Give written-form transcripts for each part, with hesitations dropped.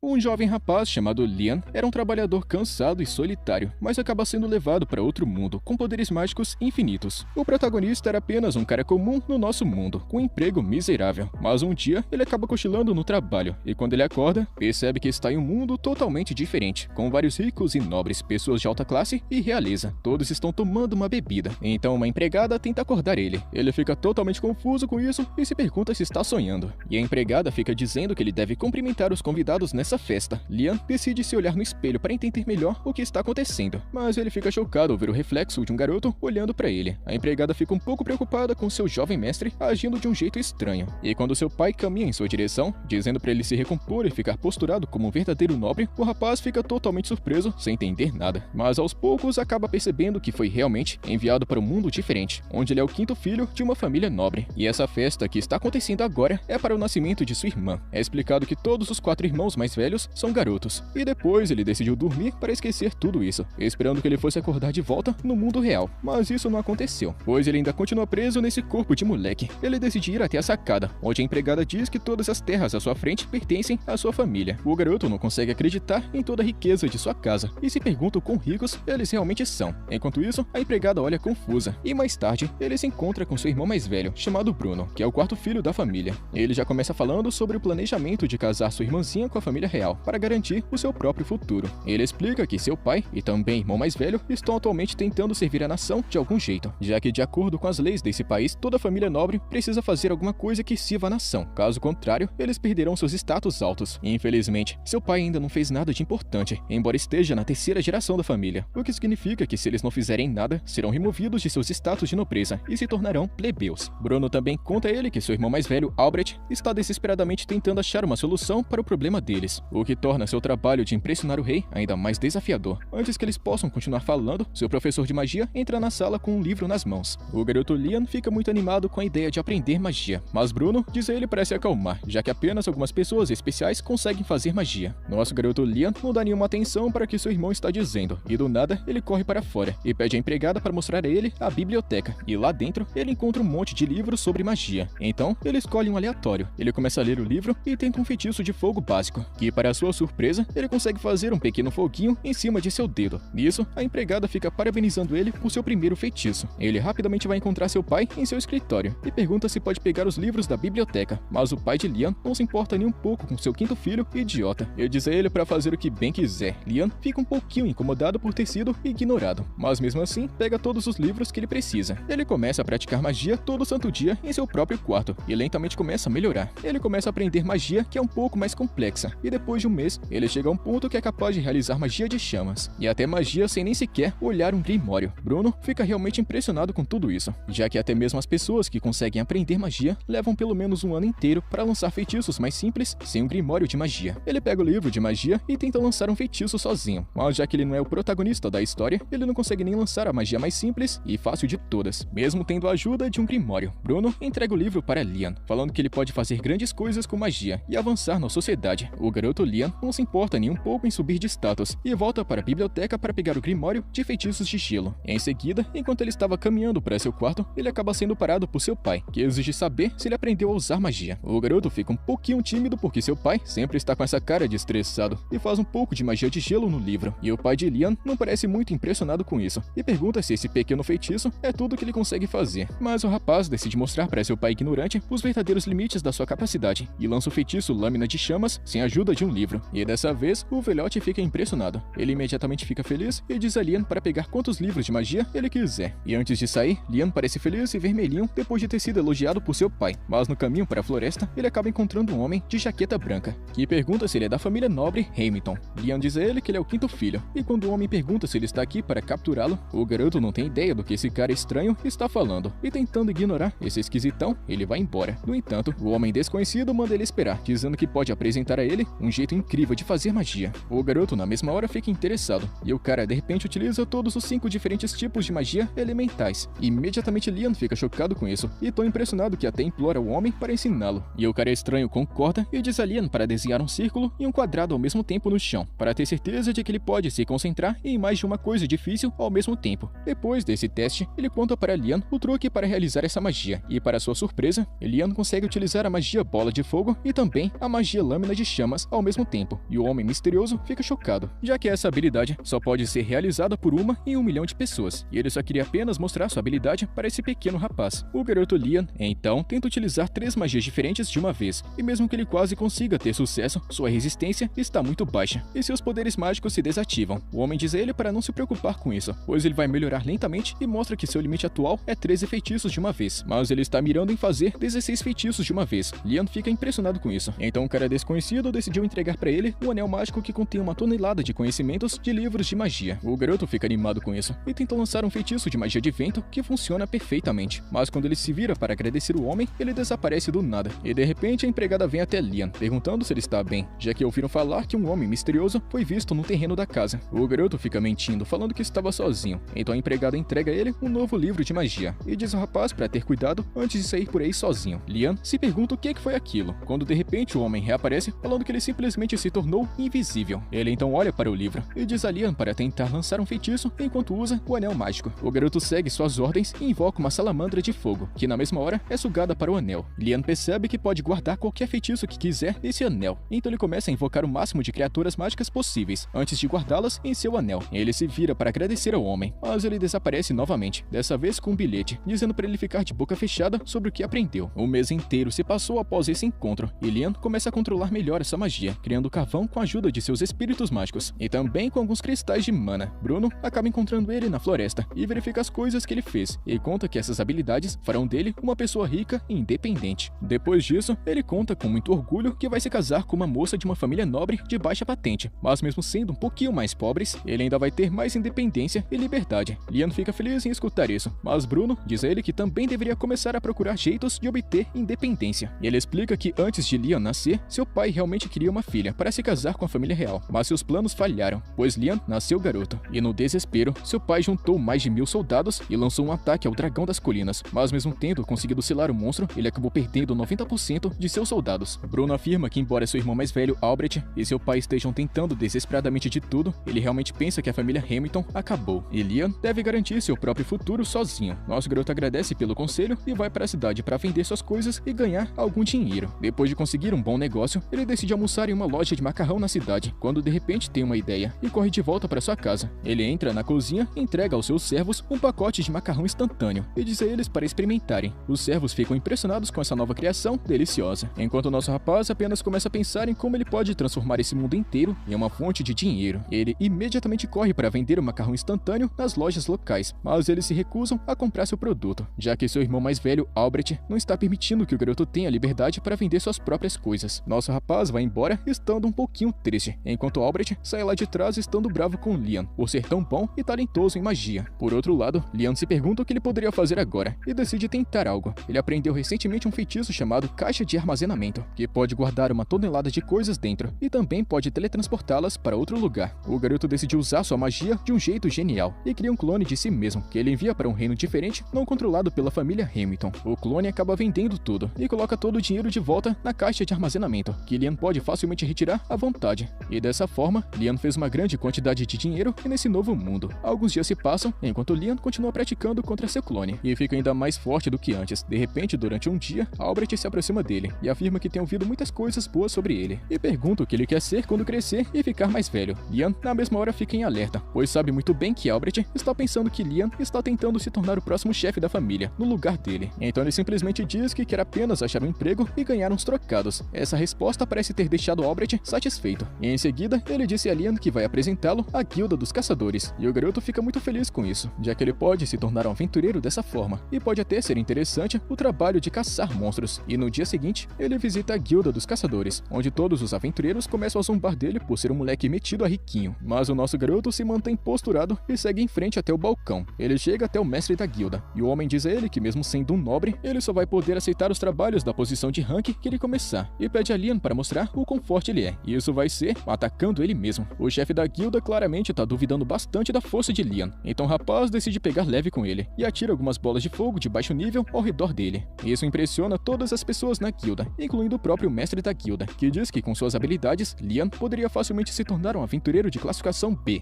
Um jovem rapaz chamado Liam era um trabalhador cansado e solitário, mas acaba sendo levado para outro mundo com poderes mágicos infinitos. O protagonista era apenas um cara comum no nosso mundo, com um emprego miserável, mas um dia ele acaba cochilando no trabalho e quando ele acorda, percebe que está em um mundo totalmente diferente, com vários ricos e nobres, pessoas de alta classe e realeza. Todos estão tomando uma bebida. Então uma empregada tenta acordar ele. Ele fica totalmente confuso com isso e se pergunta se está sonhando. E a empregada fica dizendo que ele deve cumprimentar os convidados nessa festa. Liam decide se olhar no espelho para entender melhor o que está acontecendo, mas ele fica chocado ao ver o reflexo de um garoto olhando para ele. A empregada fica um pouco preocupada com seu jovem mestre agindo de um jeito estranho. E quando seu pai caminha em sua direção, dizendo para ele se recompor e ficar posturado como um verdadeiro nobre, o rapaz fica totalmente surpreso, sem entender nada. Mas aos poucos acaba percebendo que foi realmente enviado para um mundo diferente, onde ele é o quinto filho de uma família nobre. E essa festa que está acontecendo agora é para o nascimento de sua irmã. É explicado que todos os 4 irmãos mais velhos são garotos. E depois ele decidiu dormir para esquecer tudo isso, esperando que ele fosse acordar de volta no mundo real. Mas isso não aconteceu, pois ele ainda continua preso nesse corpo de moleque. Ele decide ir até a sacada, onde a empregada diz que todas as terras à sua frente pertencem à sua família. O garoto não consegue acreditar em toda a riqueza de sua casa e se pergunta o quão ricos eles realmente são. Enquanto isso, a empregada olha confusa e mais tarde ele se encontra com seu irmão mais velho, chamado Bruno, que é o 4º filho da família. Ele já começa falando sobre o planejamento de casar sua irmãzinha com a família real para garantir o seu próprio futuro. Ele explica que seu pai e também irmão mais velho estão atualmente tentando servir a nação de algum jeito, já que de acordo com as leis desse país, toda família nobre precisa fazer alguma coisa que sirva à nação. Caso contrário, eles perderão seus status altos. E, infelizmente, seu pai ainda não fez nada de importante, embora esteja na 3ª geração da família, o que significa que se eles não fizerem nada, serão removidos de seus status de nobreza e se tornarão plebeus. Bruno também conta a ele que seu irmão mais velho, Albrecht, está desesperadamente tentando achar uma solução para o problema deles, o que torna seu trabalho de impressionar o rei ainda mais desafiador. Antes que eles possam continuar falando, seu professor de magia entra na sala com um livro nas mãos. O garoto Liam fica muito animado com a ideia de aprender magia, mas Bruno diz a ele para se acalmar, já que apenas algumas pessoas especiais conseguem fazer magia. Nosso garoto Liam não dá nenhuma atenção para o que seu irmão está dizendo, e do nada ele corre para fora e pede a empregada para mostrar a ele a biblioteca, e lá dentro ele encontra um monte de livros sobre magia. Então ele escolhe um aleatório, ele começa a ler o livro e tenta um feitiço de fogo básico, que para sua surpresa, ele consegue fazer um pequeno foguinho em cima de seu dedo. Nisso, a empregada fica parabenizando ele por seu primeiro feitiço. Ele rapidamente vai encontrar seu pai em seu escritório e pergunta se pode pegar os livros da biblioteca, mas o pai de Liam não se importa nem um pouco com seu 5º filho idiota. Ele diz a ele para fazer o que bem quiser. Liam fica um pouquinho incomodado por ter sido ignorado, mas mesmo assim pega todos os livros que ele precisa. Ele começa a praticar magia todo santo dia em seu próprio quarto e lentamente começa a melhorar. Ele começa a aprender magia que é um pouco mais complexa e depois de um mês ele chega a um ponto que é capaz de realizar magia de chamas e até magia sem nem sequer olhar um grimório. Bruno fica realmente impressionado com tudo isso, já que até mesmo as pessoas que conseguem aprender magia levam pelo menos um ano inteiro para lançar feitiços mais simples sem um grimório de magia. Ele pega o livro de magia e tenta lançar um feitiço sozinho, mas já que ele não é o protagonista da história, ele não consegue nem lançar a magia mais simples e fácil de todas, mesmo tendo a ajuda de um grimório. Bruno entrega o livro para Liam, falando que ele pode fazer grandes coisas com magia e avançar na sociedade. O garoto Liam não se importa nem um pouco em subir de status e volta para a biblioteca para pegar o grimório de feitiços de gelo. Em seguida, enquanto ele estava caminhando para seu quarto, ele acaba sendo parado por seu pai, que exige saber se ele aprendeu a usar magia. O garoto fica um pouquinho tímido porque seu pai sempre está com essa cara de estressado e faz um pouco de magia de gelo no livro. E o pai de Liam não parece muito impressionado com isso e pergunta se esse pequeno feitiço é tudo que ele consegue fazer. Mas o rapaz decide mostrar para seu pai ignorante os verdadeiros limites da sua capacidade e lança o feitiço Lâmina de Chamas sem a ajuda de um livro. E dessa vez, o velhote fica impressionado. Ele imediatamente fica feliz e diz a Liam para pegar quantos livros de magia ele quiser. E antes de sair, Liam parece feliz e vermelhinho depois de ter sido elogiado por seu pai. Mas no caminho para a floresta, ele acaba encontrando um homem de jaqueta branca, que pergunta se ele é da família nobre Hamilton. Liam diz a ele que ele é o 5º filho, e quando o homem pergunta se ele está aqui para capturá-lo, o garoto não tem ideia do que esse cara estranho está falando, e tentando ignorar esse esquisitão, ele vai embora. No entanto, o homem desconhecido manda ele esperar, dizendo que pode apresentar a ele um jeito incrível de fazer magia. O garoto na mesma hora fica interessado, e o cara de repente utiliza todos os 5 diferentes tipos de magia elementais. Imediatamente Liam fica chocado com isso, e tão impressionado que até implora o homem para ensiná-lo. E o cara estranho concorda e diz a Liam para desenhar um círculo e um quadrado ao mesmo tempo no chão, para ter certeza de que ele pode se concentrar em mais de uma coisa difícil ao mesmo tempo. Depois desse teste, ele conta para Liam o truque para realizar essa magia, e para sua surpresa, Liam consegue utilizar a magia Bola de Fogo e também a magia Lâmina de Chamas ao mesmo tempo, e o homem misterioso fica chocado, já que essa habilidade só pode ser realizada por 1 em 1 milhão de pessoas, e ele só queria apenas mostrar sua habilidade para esse pequeno rapaz. O garoto Liam, então, tenta utilizar 3 magias diferentes de uma vez, e mesmo que ele quase consiga ter sucesso, sua resistência está muito baixa, e seus poderes mágicos se desativam. O homem diz a ele para não se preocupar com isso, pois ele vai melhorar lentamente e mostra que seu limite atual é 13 feitiços de uma vez, mas ele está mirando em fazer 16 feitiços de uma vez. Liam fica impressionado com isso, então um cara desconhecido decidiu entregar para ele um anel mágico que contém 1 tonelada de conhecimentos de livros de magia. O garoto fica animado com isso e tenta lançar um feitiço de magia de vento que funciona perfeitamente, mas quando ele se vira para agradecer o homem, ele desaparece do nada, e de repente a empregada vem até Liam, perguntando se ele está bem, já que ouviram falar que um homem misterioso foi visto no terreno da casa. O garoto fica mentindo, falando que estava sozinho, então a empregada entrega a ele um novo livro de magia, e diz ao rapaz para ter cuidado antes de sair por aí sozinho. Liam se pergunta o que foi aquilo, quando de repente o homem reaparece, falando que ele simplesmente se tornou invisível. Ele então olha para o livro e diz a Liam para tentar lançar um feitiço enquanto usa o anel mágico. O garoto segue suas ordens e invoca uma salamandra de fogo, que na mesma hora é sugada para o anel. Liam percebe que pode guardar qualquer feitiço que quiser nesse anel, então ele começa a invocar o máximo de criaturas mágicas possíveis, antes de guardá-las em seu anel. Ele se vira para agradecer ao homem, mas ele desaparece novamente, dessa vez com um bilhete, dizendo para ele ficar de boca fechada sobre o que aprendeu. Um mês inteiro se passou após esse encontro, e Liam começa a controlar melhor essa magia, criando carvão com a ajuda de seus espíritos mágicos, e também com alguns cristais de mana. Bruno acaba encontrando ele na floresta, e verifica as coisas que ele fez, e conta que essas habilidades farão dele uma pessoa rica e independente. Depois disso, ele conta com muito orgulho que vai se casar com uma moça de uma família nobre de baixa patente, mas mesmo sendo um pouquinho mais pobres, ele ainda vai ter mais independência e liberdade. Liam fica feliz em escutar isso, mas Bruno diz a ele que também deveria começar a procurar jeitos de obter independência. E ele explica que antes de Liam nascer, seu pai realmente queria uma filha para se casar com a família real, mas seus planos falharam, pois Liam nasceu garoto, e no desespero, seu pai juntou mais de 1000 soldados e lançou um ataque ao dragão das colinas, mas mesmo tendo conseguido selar o monstro, ele acabou perdendo 90% de seus soldados. Bruno afirma que embora seu irmão mais velho, Albert, e seu pai estejam tentando desesperadamente de tudo, ele realmente pensa que a família Hamilton acabou, e Liam deve garantir seu próprio futuro sozinho. Nosso garoto agradece pelo conselho e vai para a cidade para vender suas coisas e ganhar algum dinheiro. Depois de conseguir um bom negócio, ele decide almoçar em uma loja de macarrão na cidade, quando de repente tem uma ideia e corre de volta para sua casa. Ele entra na cozinha e entrega aos seus servos um pacote de macarrão instantâneo e diz a eles para experimentarem. Os servos ficam impressionados com essa nova criação deliciosa, enquanto o nosso rapaz apenas começa a pensar em como ele pode transformar esse mundo inteiro em uma fonte de dinheiro. Ele imediatamente corre para vender o macarrão instantâneo nas lojas locais, mas eles se recusam a comprar seu produto, já que seu irmão mais velho, Albert, não está permitindo que o garoto tenha liberdade para vender suas próprias coisas. Nosso rapaz vai embora estando um pouquinho triste, enquanto Albert sai lá de trás estando bravo com Liam, por ser tão bom e talentoso em magia. Por outro lado, Liam se pergunta o que ele poderia fazer agora, e decide tentar algo. Ele aprendeu recentemente um feitiço chamado Caixa de Armazenamento, que pode guardar 1 tonelada de coisas dentro, e também pode teletransportá-las para outro lugar. O garoto decidiu usar sua magia de um jeito genial, e cria um clone de si mesmo, que ele envia para um reino diferente, não controlado pela família Hamilton. O clone acaba vendendo tudo, e coloca todo o dinheiro de volta na caixa de armazenamento, que Liam pode facilmente retirar à vontade. E dessa forma, Liam fez uma grande quantidade de dinheiro nesse novo mundo. Alguns dias se passam, enquanto Liam continua praticando contra seu clone, e fica ainda mais forte do que antes. De repente, durante um dia, Albert se aproxima dele, e afirma que tem ouvido muitas coisas boas sobre ele, e pergunta o que ele quer ser quando crescer e ficar mais velho. Liam, na mesma hora, fica em alerta, pois sabe muito bem que Albert está pensando que Liam está tentando se tornar o próximo chefe da família, no lugar dele. Então ele simplesmente diz que quer apenas achar um emprego e ganhar uns trocados. Essa resposta parece ter deixado Albert satisfeito, e em seguida, ele disse a Liam que vai apresentá-lo à Guilda dos Caçadores, e o garoto fica muito feliz com isso, já que ele pode se tornar um aventureiro dessa forma, e pode até ser interessante o trabalho de caçar monstros. E no dia seguinte, ele visita a Guilda dos Caçadores, onde todos os aventureiros começam a zombar dele por ser um moleque metido a riquinho, mas o nosso garoto se mantém posturado e segue em frente até o balcão. Ele chega até o mestre da guilda, e o homem diz a ele que mesmo sendo um nobre, ele só vai poder aceitar os trabalhos da posição de rank que ele começar, e pede a Liam para mostrar o quão forte ele é, e isso vai ser atacando ele mesmo. O chefe da guilda claramente tá duvidando bastante da força de Liam, então o rapaz decide pegar leve com ele, e atira algumas bolas de fogo de baixo nível ao redor dele. Isso impressiona todas as pessoas na guilda, incluindo o próprio mestre da guilda, que diz que com suas habilidades, Liam poderia facilmente se tornar um aventureiro de classificação B.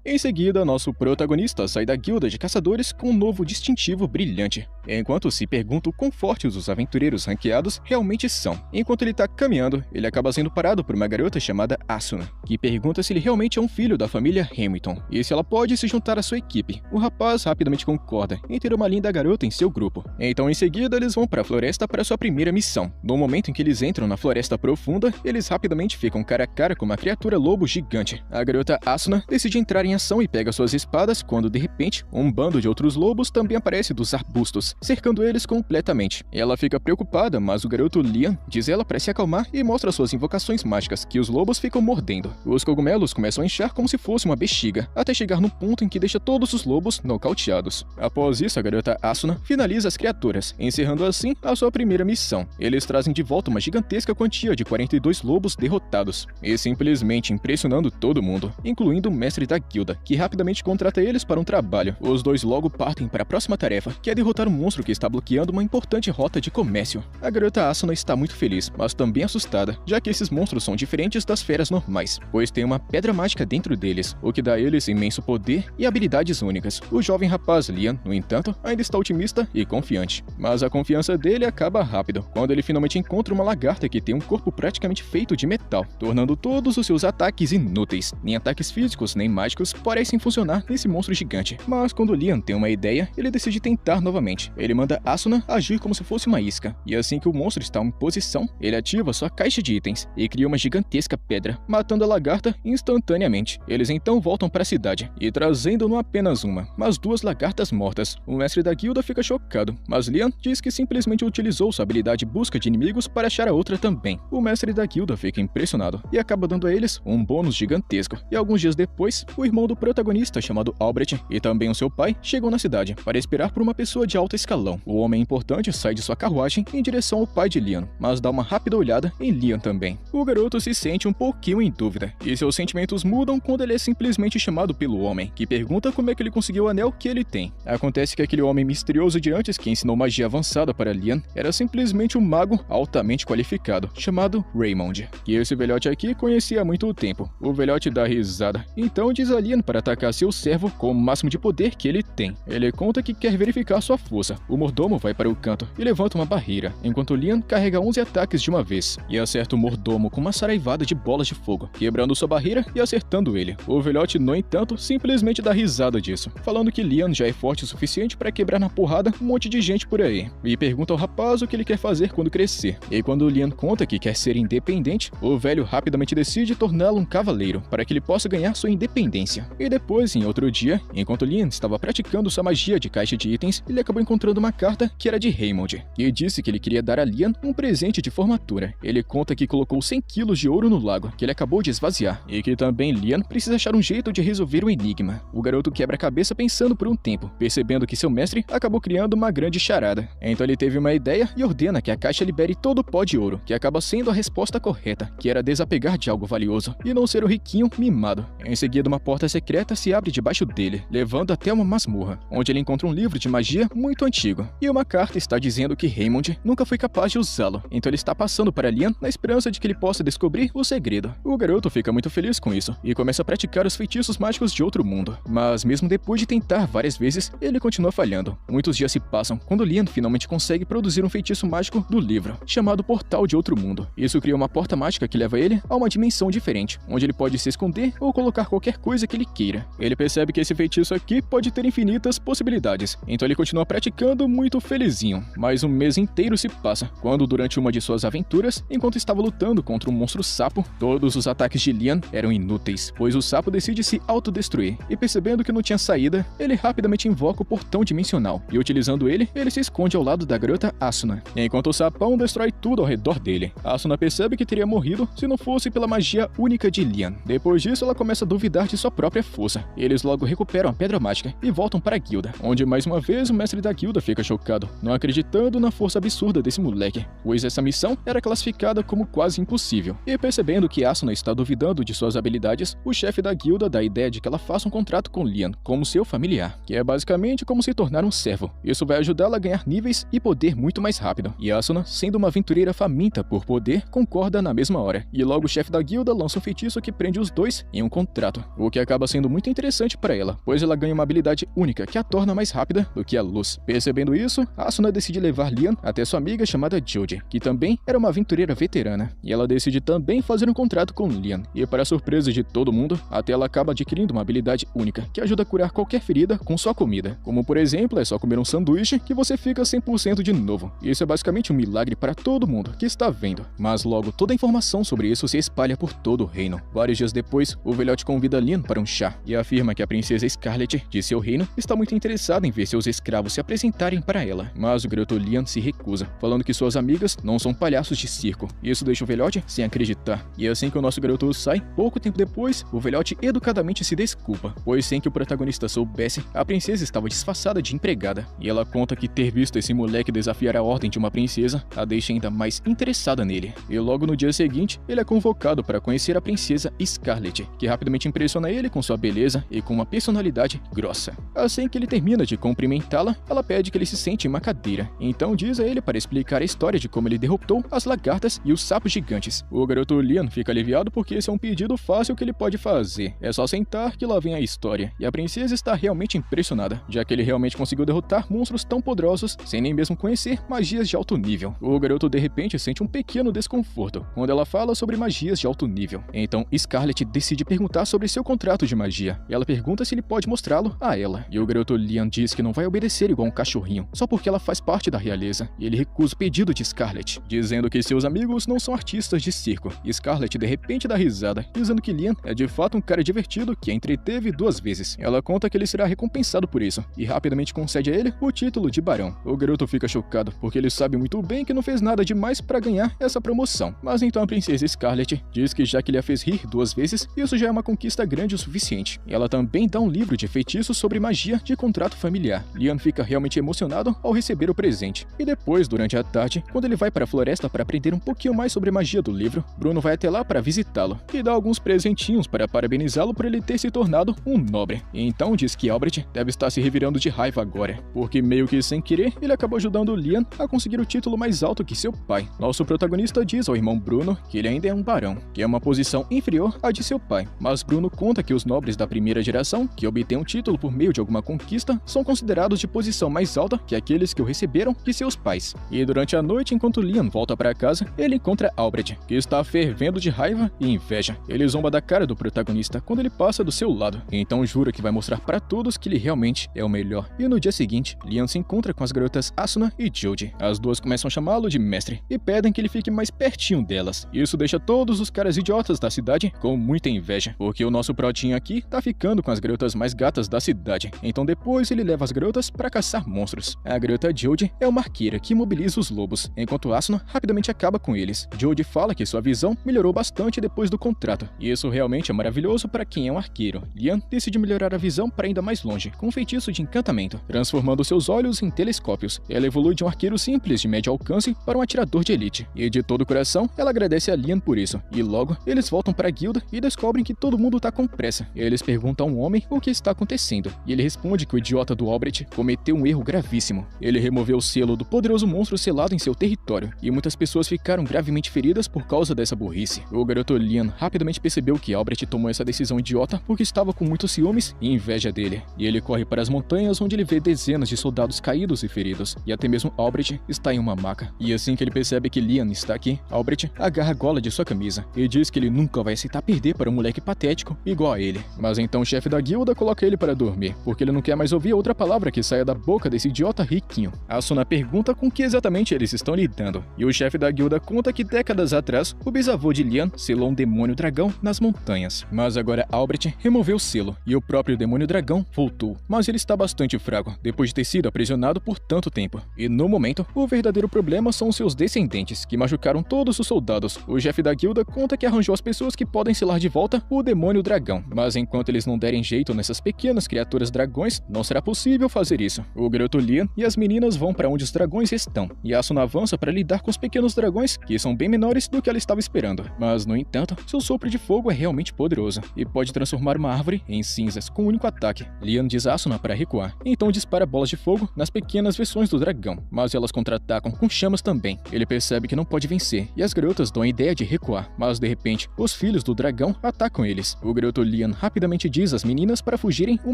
Em seguida, nosso protagonista sai da guilda de caçadores com um novo distintivo brilhante, enquanto se pergunta o quão fortes os aventureiros ranqueados realmente são. Enquanto ele tá caminhando, ele acaba sendo parado por uma garota chamada Asuna, que pergunta se ele realmente é um filho da família Hamilton e se ela pode se juntar à sua equipe. O rapaz rapidamente concorda em ter uma linda garota em seu grupo. Então, em seguida, eles vão para a floresta para sua primeira missão. No momento em que eles entram na floresta profunda, eles rapidamente ficam cara a cara com uma criatura lobo gigante. A garota Asuna decide entrar em ação e pega suas espadas quando, de repente, um bando de outros lobos também aparece dos arbustos, cercando eles completamente. Ela fica preocupada, mas o garoto Liam diz ela para se acalmar e mostra suas invocações mágicas que os lobos ficam mordendo. Os cogumelos começam a inchar como se fosse uma bexiga, até chegar no ponto em que deixa todos os lobos nocauteados. Após isso, a garota Asuna finaliza as criaturas, encerrando assim a sua primeira missão. Eles trazem de volta uma gigantesca quantia de 42 lobos derrotados, e simplesmente impressionando todo mundo, incluindo o mestre da guilda, que rapidamente contrata eles para um trabalho. Os dois logo partem para a próxima tarefa, que é derrotar um monstro que está bloqueando uma importante rota de comércio. A garota Asuna está muito feliz, mas também assustada, já que esses monstros são diferentes das feras normais, pois tem uma pedra mágica dentro deles, o que dá a eles imenso poder e habilidades únicas. O jovem rapaz Liam, no entanto, ainda está otimista e confiante, mas a confiança dele acaba rápido, quando ele finalmente encontra uma lagarta que tem um corpo praticamente feito de metal, tornando todos os seus ataques inúteis. Nem ataques físicos nem mágicos parecem funcionar nesse monstro gigante, mas quando Liam tem uma ideia, ele decide tentar novamente. Ele manda Asuna agir como se fosse uma isca, e assim que o monstro está em posição, ele ativa sua caixa de itens e cria uma gigantesca pedra, matando a lagarta instantaneamente. Eles então voltam para a cidade, e trazendo não apenas uma, mas duas lagartas mortas. O mestre da guilda fica chocado, mas Liam diz que simplesmente utilizou sua habilidade busca de inimigos para achar a outra também. O mestre da guilda fica impressionado e acaba dando a eles um bônus gigantesco. E alguns dias depois, o irmão do protagonista, chamado Albrecht, e também o seu pai, chegam na cidade para esperar por uma pessoa de alto escalão. O homem importante sai de sua carruagem em direção ao pai de Liam, mas dá uma rápida olhada em Liam também. O garoto se sente um pouquinho em dúvida, e seus sentimentos mudam quando ele é simplesmente chamado pelo homem, que pergunta como é que ele conseguiu o anel que ele tem. Acontece que aquele homem misterioso de antes que ensinou magia avançada para Liam era simplesmente um mago altamente qualificado, chamado Raymond, que esse velhote aqui conhecia há muito tempo. O velhote dá risada, então diz a Liam para atacar seu servo com o máximo de poder que ele tem. Ele conta que quer verificar sua força. O mordomo vai para o canto e levanta uma barreira, enquanto Liam carrega 11 ataques de uma vez, e acerta o mordomo com uma saraivada de bolas de fogo, quebrando sua barreira e acertando ele. O velhote, no entanto, simplesmente dá risada disso, falando que Liam já é forte o suficiente para quebrar na porrada um monte de gente por aí, e pergunta ao rapaz o que ele quer fazer quando crescer. E quando Liam conta que quer ser independente, o velho rapidamente decide torná-lo um cavaleiro, para que ele possa ganhar sua independência. E depois, em outro dia, enquanto Liam estava praticando sua magia de caixa de itens, ele acabou encontrando uma carta que era de Raymond, e disse que ele queria dar a Liam um presente de formatura. Ele conta que colocou 100 quilos de ouro no lago, que ele acabou de esvaziar, e que também Liam precisa achar um jeito de resolver o enigma. O garoto quebra a cabeça pensando por um tempo, percebendo que seu mestre acabou criando uma grande charada. Então ele teve uma ideia e ordena que a caixa libere todo o pó de ouro, que acaba sendo a resposta correta, que era desapegar de algo valioso e não ser o riquinho mimado. Em seguida, uma porta secreta se abre debaixo dele, levando até uma masmorra, onde ele encontra um livro de magia muito antigo, e uma carta está dizendo que Raymond nunca foi capaz de usá-lo, então ele está passando para Liam na esperança de que ele possa descobrir o segredo. O garoto fica muito feliz com isso, e começa a praticar os feitiços mágicos de outro mundo, mas mesmo depois de tentar várias vezes, ele continua falhando. Muitos dias se passam, quando Liam finalmente consegue produzir um feitiço mágico do livro, chamado Portal de Outro Mundo. Isso cria uma porta mágica que leva ele a uma dimensão diferente, onde ele pode se esconder ou colocar qualquer coisa que ele queira. Ele percebe que esse feitiço aqui pode ter infinitas possibilidades, então ele continua praticando muito felizinho. Mas um mês inteiro se passa, quando durante uma de suas aventuras, enquanto estava lutando contra um monstro sapo, todos os ataques de Liam eram inúteis, pois o sapo decide se autodestruir, e percebendo que não tinha saída, ele rapidamente invoca o portão dimensional, e utilizando ele, ele se esconde ao lado da garota Asuna, enquanto o sapão destrói tudo ao redor dele. Asuna percebe que teria morrido se não fosse pela magia única de Liam. Depois disso, ela começa a duvidar de sua própria força. Eles logo recuperam a pedra mágica e voltam para a guilda, onde mais uma vez o mestre da guilda fica chocado, não acreditando na força absurda desse moleque, pois essa missão era classificada como quase impossível. E percebendo que Asuna está duvidando de suas habilidades, o chefe da guilda dá a ideia de que ela faça um contrato com Liam como seu familiar, que é basicamente como se tornar um servo. Isso vai ajudá-la a ganhar níveis e poder muito mais rápido. E Asuna, sendo uma aventureira faminta por poder, concorda na mesma hora. E logo o chefe da guilda lança um feitiço que prende os dois em um contrato, o que acaba acaba sendo muito interessante para ela, pois ela ganha uma habilidade única que a torna mais rápida do que a luz. Percebendo isso, Asuna decide levar Lian até sua amiga chamada Jodie, que também era uma aventureira veterana, e ela decide também fazer um contrato com Lian. E para surpresa de todo mundo, até ela acaba adquirindo uma habilidade única que ajuda a curar qualquer ferida com sua comida. Como por exemplo, é só comer um sanduíche que você fica 100% de novo. Isso é basicamente um milagre para todo mundo que está vendo. Mas logo toda a informação sobre isso se espalha por todo o reino. Vários dias depois, o velhote convida Lian para um chá e afirma que a princesa Scarlet de seu reino está muito interessada em ver seus escravos se apresentarem para ela. Mas o garoto Lian se recusa, falando que suas amigas não são palhaços de circo. Isso deixa o velhote sem acreditar. E assim que o nosso garoto sai, pouco tempo depois, o velhote educadamente se desculpa, pois sem que o protagonista soubesse, a princesa estava disfarçada de empregada. E ela conta que ter visto esse moleque desafiar a ordem de uma princesa a deixa ainda mais interessada nele. E logo no dia seguinte, ele é convocado para conhecer a princesa Scarlet, que rapidamente impressiona ele com sua beleza e com uma personalidade grossa. Assim que ele termina de cumprimentá-la, ela pede que ele se sente em uma cadeira. Então diz a ele para explicar a história de como ele derrotou as lagartas e os sapos gigantes. O garoto Lian fica aliviado porque esse é um pedido fácil que ele pode fazer. É só sentar que lá vem a história. E a princesa está realmente impressionada, já que ele realmente conseguiu derrotar monstros tão poderosos sem nem mesmo conhecer magias de alto nível. O garoto de repente sente um pequeno desconforto quando ela fala sobre magias de alto nível. Então Scarlet decide perguntar sobre seu contrato de magia. E ela pergunta se ele pode mostrá-lo a ela. E o garoto Lian diz que não vai obedecer igual um cachorrinho, só porque ela faz parte da realeza. E ele recusa o pedido de Scarlet, dizendo que seus amigos não são artistas de circo. E Scarlet de repente dá risada, dizendo que Lian é de fato um cara divertido que a entreteve 2 vezes. Ela conta que ele será recompensado por isso, e rapidamente concede a ele o título de barão. O garoto fica chocado, porque ele sabe muito bem que não fez nada demais para ganhar essa promoção. Mas então a princesa Scarlet diz que já que ele a fez rir 2 vezes, isso já é uma conquista grande o suficiente. E ela também dá um livro de feitiços sobre magia de contrato familiar. Lian fica realmente emocionado ao receber o presente. E depois, durante a tarde, quando ele vai para a floresta para aprender um pouquinho mais sobre a magia do livro, Bruno vai até lá para visitá-lo e dá alguns presentinhos para parabenizá-lo por ele ter se tornado um nobre. E então diz que Albert deve estar se revirando de raiva agora, porque meio que sem querer, ele acabou ajudando Lian a conseguir o título mais alto que seu pai. Nosso protagonista diz ao irmão Bruno que ele ainda é um barão, que é uma posição inferior à de seu pai. Mas Bruno conta que os nobres da primeira geração, que obtêm um título por meio de alguma conquista, são considerados de posição mais alta que aqueles que o receberam de seus pais. E durante a noite, enquanto Lian volta para casa, ele encontra Albert, que está fervendo de raiva e inveja. Ele zomba da cara do protagonista quando ele passa do seu lado, então jura que vai mostrar para todos que ele realmente é o melhor. E no dia seguinte, Lian se encontra com as garotas Asuna e Jodie. As duas começam a chamá-lo de mestre e pedem que ele fique mais pertinho delas. Isso deixa todos os caras idiotas da cidade com muita inveja, porque o nosso protinho aqui tá ficando com as garotas mais gatas da cidade. Então depois ele leva as garotas para caçar monstros. A garota Jodie é uma arqueira que imobiliza os lobos, enquanto Asuna rapidamente acaba com eles. Jodie fala que sua visão melhorou bastante depois do contrato, e isso realmente é maravilhoso para quem é um arqueiro. Lian decide melhorar a visão para ainda mais longe, com um feitiço de encantamento, transformando seus olhos em telescópios. Ela evolui de um arqueiro simples de médio alcance para um atirador de elite, e de todo o coração ela agradece a Lian por isso. E logo eles voltam para a guilda e descobrem que todo mundo tá com pressa. Eles perguntam ao homem o que está acontecendo, e ele responde que o idiota do Albert cometeu um erro gravíssimo. Ele removeu o selo do poderoso monstro selado em seu território, e muitas pessoas ficaram gravemente feridas por causa dessa burrice. O garoto Lian rapidamente percebeu que Albert tomou essa decisão idiota porque estava com muitos ciúmes e inveja dele, e ele corre para as montanhas onde ele vê dezenas de soldados caídos e feridos, e até mesmo Albert está em uma maca. E assim que ele percebe que Lian está aqui, Albert agarra a gola de sua camisa e diz que ele nunca vai aceitar perder para um moleque patético igual a ele. Mas então o chefe da guilda coloca ele para dormir, porque ele não quer mais ouvir outra palavra que saia da boca desse idiota riquinho. Asuna pergunta com que exatamente eles estão lidando, e o chefe da guilda conta que décadas atrás, o bisavô de Lian selou um demônio dragão nas montanhas. Mas agora Albert removeu o selo, e o próprio demônio dragão voltou. Mas ele está bastante fraco, depois de ter sido aprisionado por tanto tempo. E no momento, o verdadeiro problema são seus descendentes, que machucaram todos os soldados. O chefe da guilda conta que arranjou as pessoas que podem selar de volta o demônio dragão. Mas enquanto eles não derem jeito nessas pequenas criaturas dragões, não será possível fazer isso. O garoto Lian e as meninas vão para onde os dragões estão, e Asuna avança para lidar com os pequenos dragões, que são bem menores do que ela estava esperando. Mas, no entanto, seu sopro de fogo é realmente poderoso, e pode transformar uma árvore em cinzas com um único ataque. Lian diz a Asuna para recuar, então dispara bolas de fogo nas pequenas versões do dragão, mas elas contra-atacam com chamas também. Ele percebe que não pode vencer, e as garotas dão a ideia de recuar, mas de repente, os filhos do dragão atacam eles. O garoto Lian Lian rapidamente diz às meninas para fugirem o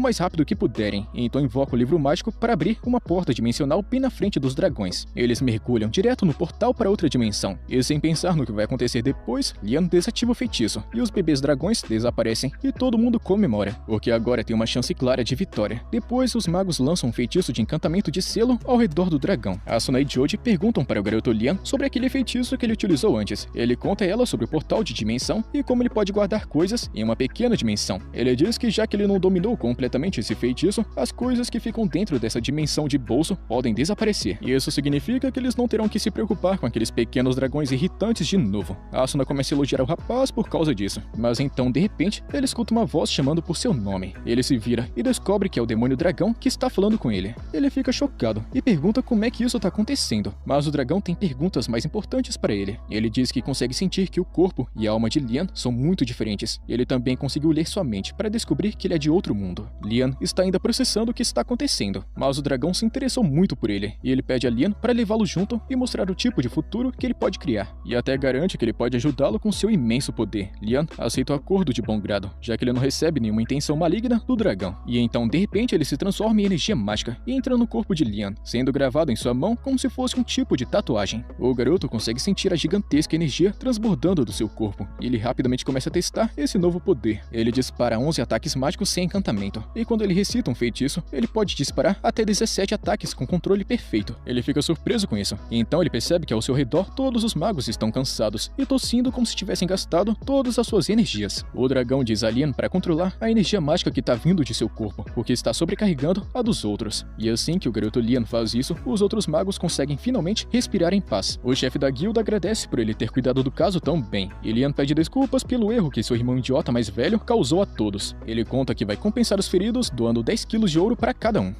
mais rápido que puderem, e então invoca o livro mágico para abrir uma porta dimensional bem na frente dos dragões. Eles mergulham direto no portal para outra dimensão, e sem pensar no que vai acontecer depois, Lian desativa o feitiço, e os bebês dragões desaparecem, e todo mundo comemora, porque agora tem uma chance clara de vitória. Depois, os magos lançam um feitiço de encantamento de selo ao redor do dragão. Asuna e Joji perguntam para o garoto Lian sobre aquele feitiço que ele utilizou antes. Ele conta a ela sobre o portal de dimensão e como ele pode guardar coisas em uma pequena dimensão. Ele diz que já que ele não dominou completamente esse feitiço, as coisas que ficam dentro dessa dimensão de bolso podem desaparecer. E isso significa que eles não terão que se preocupar com aqueles pequenos dragões irritantes de novo. Asuna começa a elogiar o rapaz por causa disso, mas então, de repente, ele escuta uma voz chamando por seu nome. Ele se vira e descobre que é o demônio dragão que está falando com ele. Ele fica chocado e pergunta como é que isso está acontecendo, mas o dragão tem perguntas mais importantes para ele. Ele diz que consegue sentir que o corpo e a alma de Lian são muito diferentes. Ele também conseguiu ler sua mente para descobrir que ele é de outro mundo. Lian está ainda processando o que está acontecendo, mas o dragão se interessou muito por ele, e ele pede a Lian para levá-lo junto e mostrar o tipo de futuro que ele pode criar, e até garante que ele pode ajudá-lo com seu imenso poder. Lian aceita o acordo de bom grado, já que ele não recebe nenhuma intenção maligna do dragão, e então de repente ele se transforma em energia mágica e entra no corpo de Lian, sendo gravado em sua mão como se fosse um tipo de tatuagem. O garoto consegue sentir a gigantesca energia transbordando do seu corpo, e ele rapidamente começa a testar esse novo poder. Ele dispara 11 ataques mágicos sem encantamento, e quando ele recita um feitiço, ele pode disparar até 17 ataques com controle perfeito. Ele fica surpreso com isso, e então ele percebe que ao seu redor todos os magos estão cansados e tossindo como se tivessem gastado todas as suas energias. O dragão diz a Lian para controlar a energia mágica que está vindo de seu corpo, porque está sobrecarregando a dos outros. E assim que o garoto Lian faz isso, os outros magos conseguem finalmente respirar em paz. O chefe da guilda agradece por ele ter cuidado do caso tão bem, e Lian pede desculpas pelo erro que seu irmão idiota mais velho causou a todos. Ele conta que vai compensar os feridos doando 10 quilos de ouro para cada um.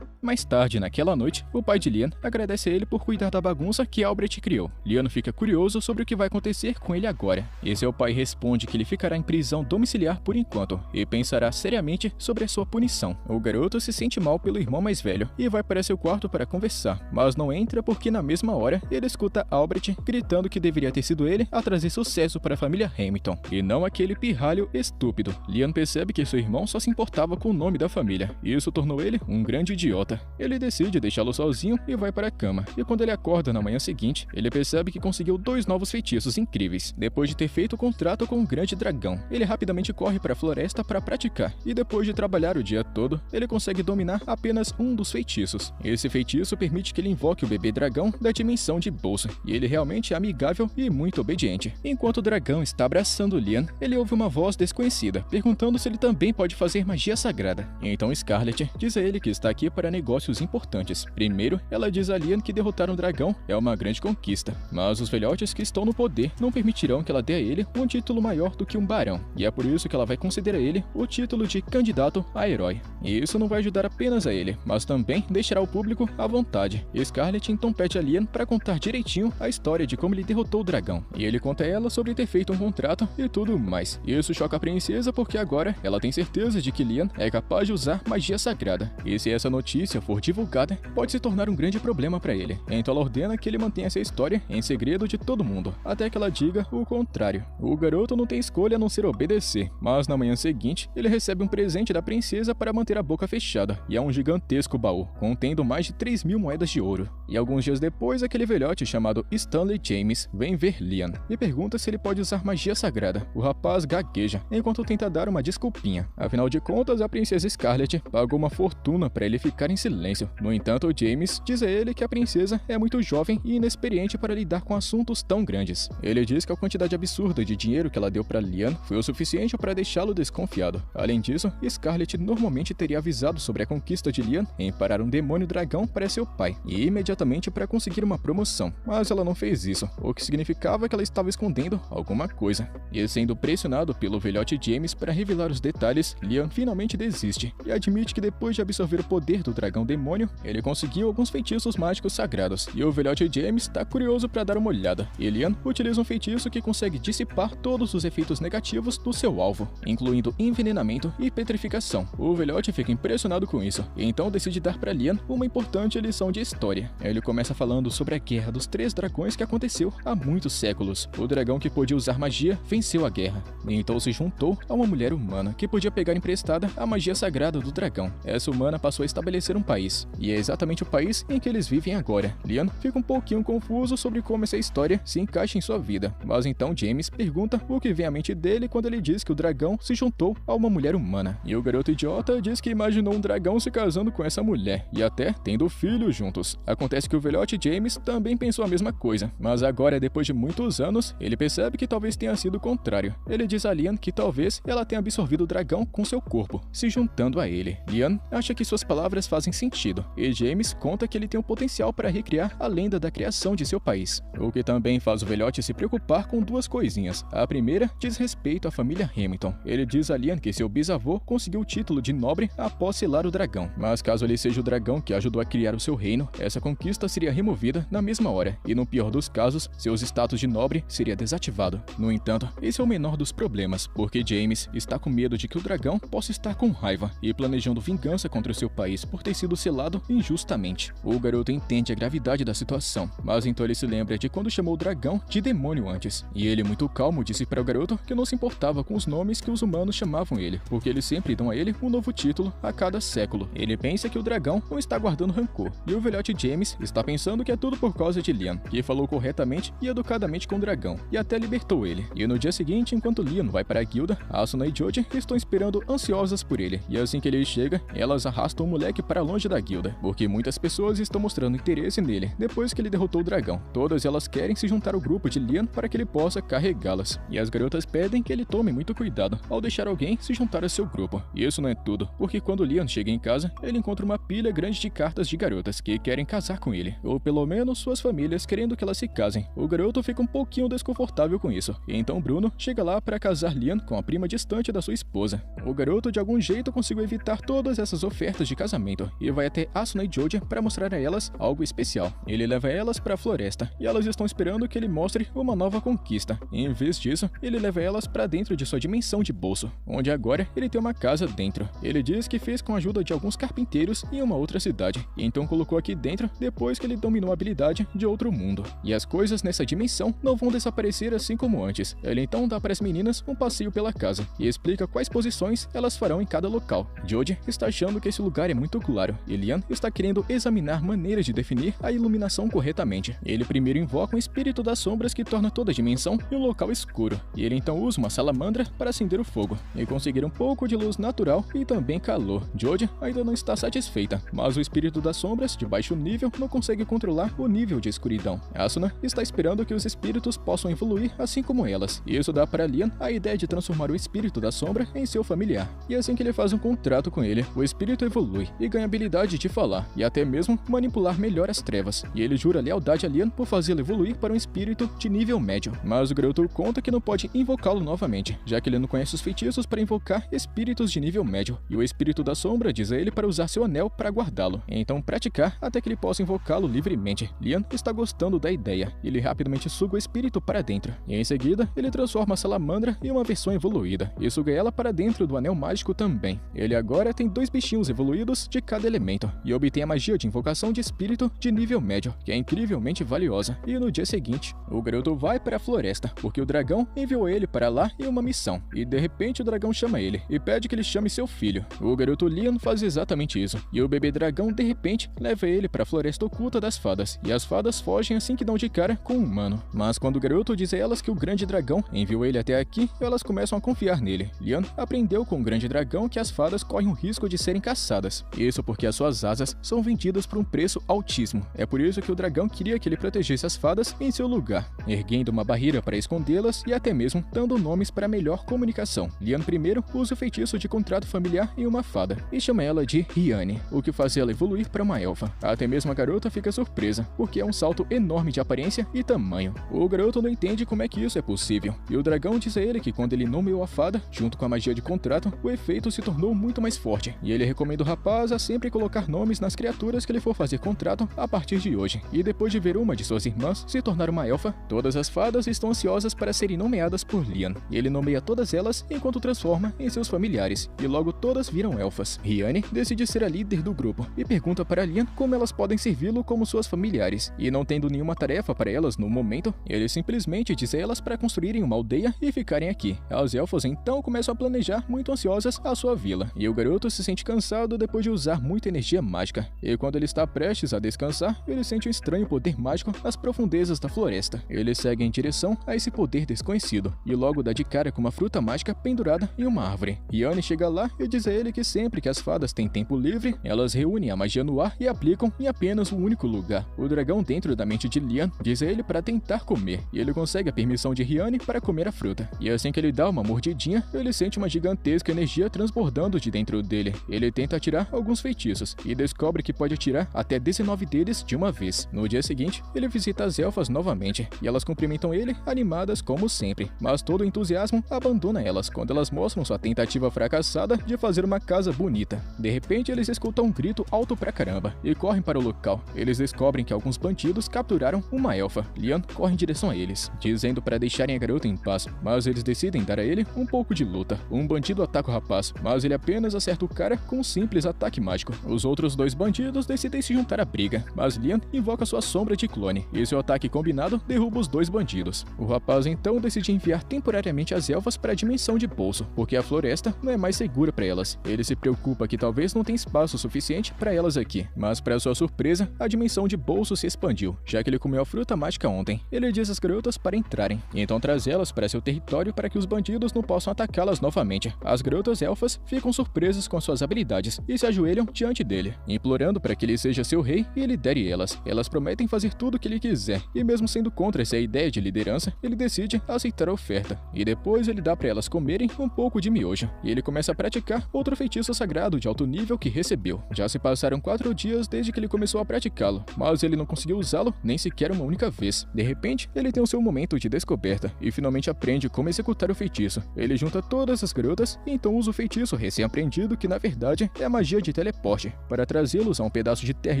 Mais tarde, naquela noite, o pai de Lian agradece a ele por cuidar da bagunça que Albert criou. Lian fica curioso sobre o que vai acontecer com ele agora. E seu pai responde que ele ficará em prisão domiciliar por enquanto, e pensará seriamente sobre a sua punição. O garoto se sente mal pelo irmão mais velho, e vai para seu quarto para conversar, mas não entra porque na mesma hora, ele escuta Albert gritando que deveria ter sido ele a trazer sucesso para a família Hamilton, e não aquele pirralho estúpido. Lian percebe que seu irmão só se importava com o nome da família, e isso tornou ele um grande idiota. Ele decide deixá-lo sozinho e vai para a cama, e quando ele acorda na manhã seguinte, ele percebe que conseguiu 2 novos feitiços incríveis. Depois de ter feito o contrato com um grande dragão, ele rapidamente corre para a floresta para praticar, e depois de trabalhar o dia todo, ele consegue dominar apenas um dos feitiços. Esse feitiço permite que ele invoque o bebê dragão da dimensão de bolsa, e ele realmente é amigável e muito obediente. Enquanto o dragão está abraçando Lian, ele ouve uma voz desconhecida, perguntando se ele também pode fazer magia sagrada. Então Scarlet diz a ele que está aqui para negócios importantes. Primeiro, ela diz a Lian que derrotar um dragão é uma grande conquista, mas os velhotes que estão no poder não permitirão que ela dê a ele um título maior do que um barão, e é por isso que ela vai conceder a ele o título de candidato a herói. E isso não vai ajudar apenas a ele, mas também deixará o público à vontade. Scarlet então pede a Lian para contar direitinho a história de como ele derrotou o dragão, e ele conta a ela sobre ter feito um contrato e tudo mais. Isso choca a princesa porque agora ela tem certeza de que Lian é capaz de usar magia sagrada, e se essa notícia for divulgada, pode se tornar um grande problema para ele. Então ela ordena que ele mantenha essa história em segredo de todo mundo, até que ela diga o contrário. O garoto não tem escolha a não ser obedecer, mas na manhã seguinte, ele recebe um presente da princesa para manter a boca fechada, e é um gigantesco baú, contendo mais de 3.000 moedas de ouro. E alguns dias depois, aquele velhote chamado Stanley James vem ver Lian e pergunta se ele pode usar magia sagrada. O rapaz gagueja, enquanto tenta dar uma desculpinha. Afinal de contas, a princesa Scarlet pagou uma fortuna para ele ficar em silêncio. No entanto, James diz a ele que a princesa é muito jovem e inexperiente para lidar com assuntos tão grandes. Ele diz que a quantidade absurda de dinheiro que ela deu para Lian foi o suficiente para deixá-lo desconfiado. Além disso, Scarlet normalmente teria avisado sobre a conquista de Lian em parar um demônio dragão para seu pai, e imediatamente para conseguir uma promoção, mas ela não fez isso, o que significava que ela estava escondendo alguma coisa. E sendo pressionado pelo velhote James para revelar os detalhes, Lian finalmente desiste, e admite que depois de absorver o poder do dragão, dragão demônio, ele conseguiu alguns feitiços mágicos sagrados, e o velhote James está curioso para dar uma olhada. E Lian utiliza um feitiço que consegue dissipar todos os efeitos negativos do seu alvo, incluindo envenenamento e petrificação. O velhote fica impressionado com isso, e então decide dar para Lian uma importante lição de história. Ele começa falando sobre a Guerra dos Três Dragões que aconteceu há muitos séculos. O dragão que podia usar magia venceu a guerra, e então se juntou a uma mulher humana que podia pegar emprestada a magia sagrada do dragão. Essa humana passou a estabelecer um país, e é exatamente o país em que eles vivem agora. Lian fica um pouquinho confuso sobre como essa história se encaixa em sua vida, mas então James pergunta o que vem à mente dele quando ele diz que o dragão se juntou a uma mulher humana. E o garoto idiota diz que imaginou um dragão se casando com essa mulher, e até tendo filhos juntos. Acontece que o velhote James também pensou a mesma coisa, mas agora, depois de muitos anos, ele percebe que talvez tenha sido o contrário. Ele diz a Lian que talvez ela tenha absorvido o dragão com seu corpo, se juntando a ele. Lian acha que suas palavras fazem sentido, e James conta que ele tem o potencial para recriar a lenda da criação de seu país, o que também faz o velhote se preocupar com duas coisinhas. A primeira diz respeito à família Hamilton. Ele diz a Lian que seu bisavô conseguiu o título de nobre após selar o dragão, mas caso ele seja o dragão que ajudou a criar o seu reino, essa conquista seria removida na mesma hora, e no pior dos casos, seus status de nobre seria desativado. No entanto, esse é o menor dos problemas, porque James está com medo de que o dragão possa estar com raiva e planejando vingança contra o seu país por ter sido selado injustamente. O garoto entende a gravidade da situação, mas então ele se lembra de quando chamou o dragão de demônio antes, e ele, muito calmo, disse para o garoto que não se importava com os nomes que os humanos chamavam ele, porque eles sempre dão a ele um novo título a cada século. Ele pensa que o dragão não está guardando rancor, e o velhote James está pensando que é tudo por causa de Lian, que falou corretamente e educadamente com o dragão, e até libertou ele. E no dia seguinte, enquanto Lian vai para a guilda, Asuna e Joji estão esperando ansiosas por ele, e assim que ele chega, elas arrastam o moleque para longe da guilda, porque muitas pessoas estão mostrando interesse nele depois que ele derrotou o dragão. Todas elas querem se juntar ao grupo de Lian para que ele possa carregá-las, e as garotas pedem que ele tome muito cuidado ao deixar alguém se juntar a seu grupo. E isso não é tudo, porque quando Lian chega em casa, ele encontra uma pilha grande de cartas de garotas que querem casar com ele, ou pelo menos suas famílias querendo que elas se casem. O garoto fica um pouquinho desconfortável com isso, e então Bruno chega lá para casar Lian com a prima distante da sua esposa. O garoto de algum jeito conseguiu evitar todas essas ofertas de casamento e vai até Asuna e Joji para mostrar a elas algo especial. Ele leva elas para a floresta e elas estão esperando que ele mostre uma nova conquista. Em vez disso, ele leva elas para dentro de sua dimensão de bolso, onde agora ele tem uma casa dentro. Ele diz que fez com a ajuda de alguns carpinteiros em uma outra cidade, e então colocou aqui dentro depois que ele dominou a habilidade de outro mundo. E as coisas nessa dimensão não vão desaparecer assim como antes. Ele então dá para as meninas um passeio pela casa e explica quais posições elas farão em cada local. Joji está achando que esse lugar é muito claro, e Lian está querendo examinar maneiras de definir a iluminação corretamente. Ele primeiro invoca um espírito das sombras que torna toda a dimensão em um local escuro, e ele então usa uma salamandra para acender o fogo e conseguir um pouco de luz natural e também calor. Joji ainda não está satisfeita, mas o espírito das sombras de baixo nível não consegue controlar o nível de escuridão. Asuna está esperando que os espíritos possam evoluir assim como elas, e isso dá para Lian a ideia de transformar o espírito da sombra em seu familiar. E assim que ele faz um contrato com ele, o espírito evolui e ganha a habilidade de falar e até mesmo manipular melhor as trevas, e ele jura lealdade a Lian por fazê-lo evoluir para um espírito de nível médio. Mas o garoto conta que não pode invocá-lo novamente, já que ele não conhece os feitiços para invocar espíritos de nível médio, e o espírito da sombra diz a ele para usar seu anel para guardá-lo, e então praticar até que ele possa invocá-lo livremente. Lian está gostando da ideia, e ele rapidamente suga o espírito para dentro, e em seguida ele transforma a salamandra em uma versão evoluída, e suga ela para dentro do anel mágico também. Ele agora tem 2 bichinhos evoluídos de cada elemento, e obtém a magia de invocação de espírito de nível médio, que é incrivelmente valiosa. E no dia seguinte, o garoto vai para a floresta, porque o dragão enviou ele para lá em uma missão, e de repente o dragão chama ele, e pede que ele chame seu filho. O garoto Lian faz exatamente isso, e o bebê dragão de repente leva ele para a floresta oculta das fadas, e as fadas fogem assim que dão de cara com um humano. Mas quando o garoto diz a elas que o grande dragão enviou ele até aqui, elas começam a confiar nele. Lian aprendeu com o grande dragão que as fadas correm o risco de serem caçadas, isso porque as suas asas são vendidas por um preço altíssimo. É por isso que o dragão queria que ele protegesse as fadas em seu lugar, erguendo uma barreira para escondê-las e até mesmo dando nomes para melhor comunicação. Lian primeiro usa o feitiço de contrato familiar em uma fada e chama ela de Riane, o que faz ela evoluir para uma elfa. Até mesmo a garota fica surpresa, porque é um salto enorme de aparência e tamanho. O garoto não entende como é que isso é possível, e o dragão diz a ele que quando ele nomeou a fada, junto com a magia de contrato, o efeito se tornou muito mais forte, e ele recomenda o rapaz a sempre sempre colocar nomes nas criaturas que ele for fazer contrato a partir de hoje. E depois de ver uma de suas irmãs se tornar uma elfa, todas as fadas estão ansiosas para serem nomeadas por Lian. E ele nomeia todas elas enquanto transforma em seus familiares, e logo todas viram elfas. Riane decide ser a líder do grupo e pergunta para Lian como elas podem servi-lo como suas familiares. E não tendo nenhuma tarefa para elas no momento, ele simplesmente diz a elas para construírem uma aldeia e ficarem aqui. As elfas então começam a planejar muito ansiosas a sua vila, e o garoto se sente cansado depois de usar muita energia mágica. E quando ele está prestes a descansar, ele sente um estranho poder mágico nas profundezas da floresta. Ele segue em direção a esse poder desconhecido, e logo dá de cara com uma fruta mágica pendurada em uma árvore. Riane chega lá e diz a ele que sempre que as fadas têm tempo livre, elas reúnem a magia no ar e aplicam em apenas um único lugar. O dragão dentro da mente de Lian diz a ele para tentar comer, e ele consegue a permissão de Riane para comer a fruta. E assim que ele dá uma mordidinha, ele sente uma gigantesca energia transbordando de dentro dele. Ele tenta atirar alguns feitiços, e descobre que pode atirar até 19 deles de uma vez. No dia seguinte, ele visita as elfas novamente, e elas cumprimentam ele, animadas como sempre. Mas todo o entusiasmo abandona elas quando elas mostram sua tentativa fracassada de fazer uma casa bonita. De repente, eles escutam um grito alto pra caramba, e correm para o local. Eles descobrem que alguns bandidos capturaram uma elfa. Lian corre em direção a eles, dizendo para deixarem a garota em paz, mas eles decidem dar a ele um pouco de luta. Um bandido ataca o rapaz, mas ele apenas acerta o cara com um simples ataque mágico. Os outros dois bandidos decidem se juntar à briga, mas Lian invoca sua sombra de clone, e seu ataque combinado derruba os dois bandidos. O rapaz então decide enviar temporariamente as elfas para a dimensão de bolso, porque a floresta não é mais segura para elas. Ele se preocupa que talvez não tenha espaço suficiente para elas aqui, mas para sua surpresa, a dimensão de bolso se expandiu, já que ele comeu a fruta mágica ontem. Ele diz às garotas para entrarem, e então traz elas para seu território para que os bandidos não possam atacá-las novamente. As garotas elfas ficam surpresas com suas habilidades e se ajoelham diante dele, implorando para que ele seja seu rei e lidere elas. Elas prometem fazer tudo o que ele quiser, e mesmo sendo contra essa ideia de liderança, ele decide aceitar a oferta. E depois ele dá para elas comerem um pouco de miojo, e ele começa a praticar outro feitiço sagrado de alto nível que recebeu. Já se passaram 4 dias desde que ele começou a praticá-lo, mas ele não conseguiu usá-lo nem sequer uma única vez. De repente, ele tem o seu momento de descoberta e finalmente aprende como executar o feitiço. Ele junta todas as garotas e então usa o feitiço recém-aprendido, que na verdade é a magia de teleporte, para trazê-los a um pedaço de terra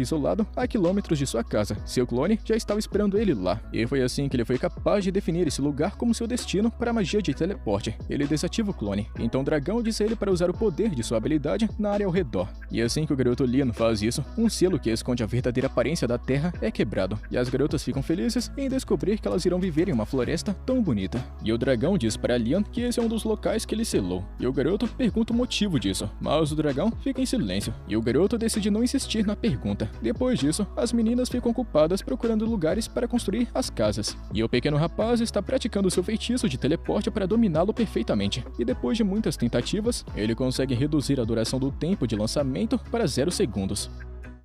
isolado a quilômetros de sua casa. Seu clone já estava esperando ele lá, e foi assim que ele foi capaz de definir esse lugar como seu destino para a magia de teleporte. Ele desativa o clone, então o dragão diz a ele para usar o poder de sua habilidade na área ao redor. E assim que o garoto Lian faz isso, um selo que esconde a verdadeira aparência da terra é quebrado, e as garotas ficam felizes em descobrir que elas irão viver em uma floresta tão bonita. E o dragão diz para Lian que esse é um dos locais que ele selou, e o garoto pergunta o motivo disso, mas o dragão fica em silêncio, e o garoto decide não insistir na pergunta. Depois disso, as meninas ficam ocupadas procurando lugares para construir as casas, e o pequeno rapaz está praticando seu feitiço de teleporte para dominá-lo perfeitamente, e depois de muitas tentativas, ele consegue reduzir a duração do tempo de lançamento para 0 segundos.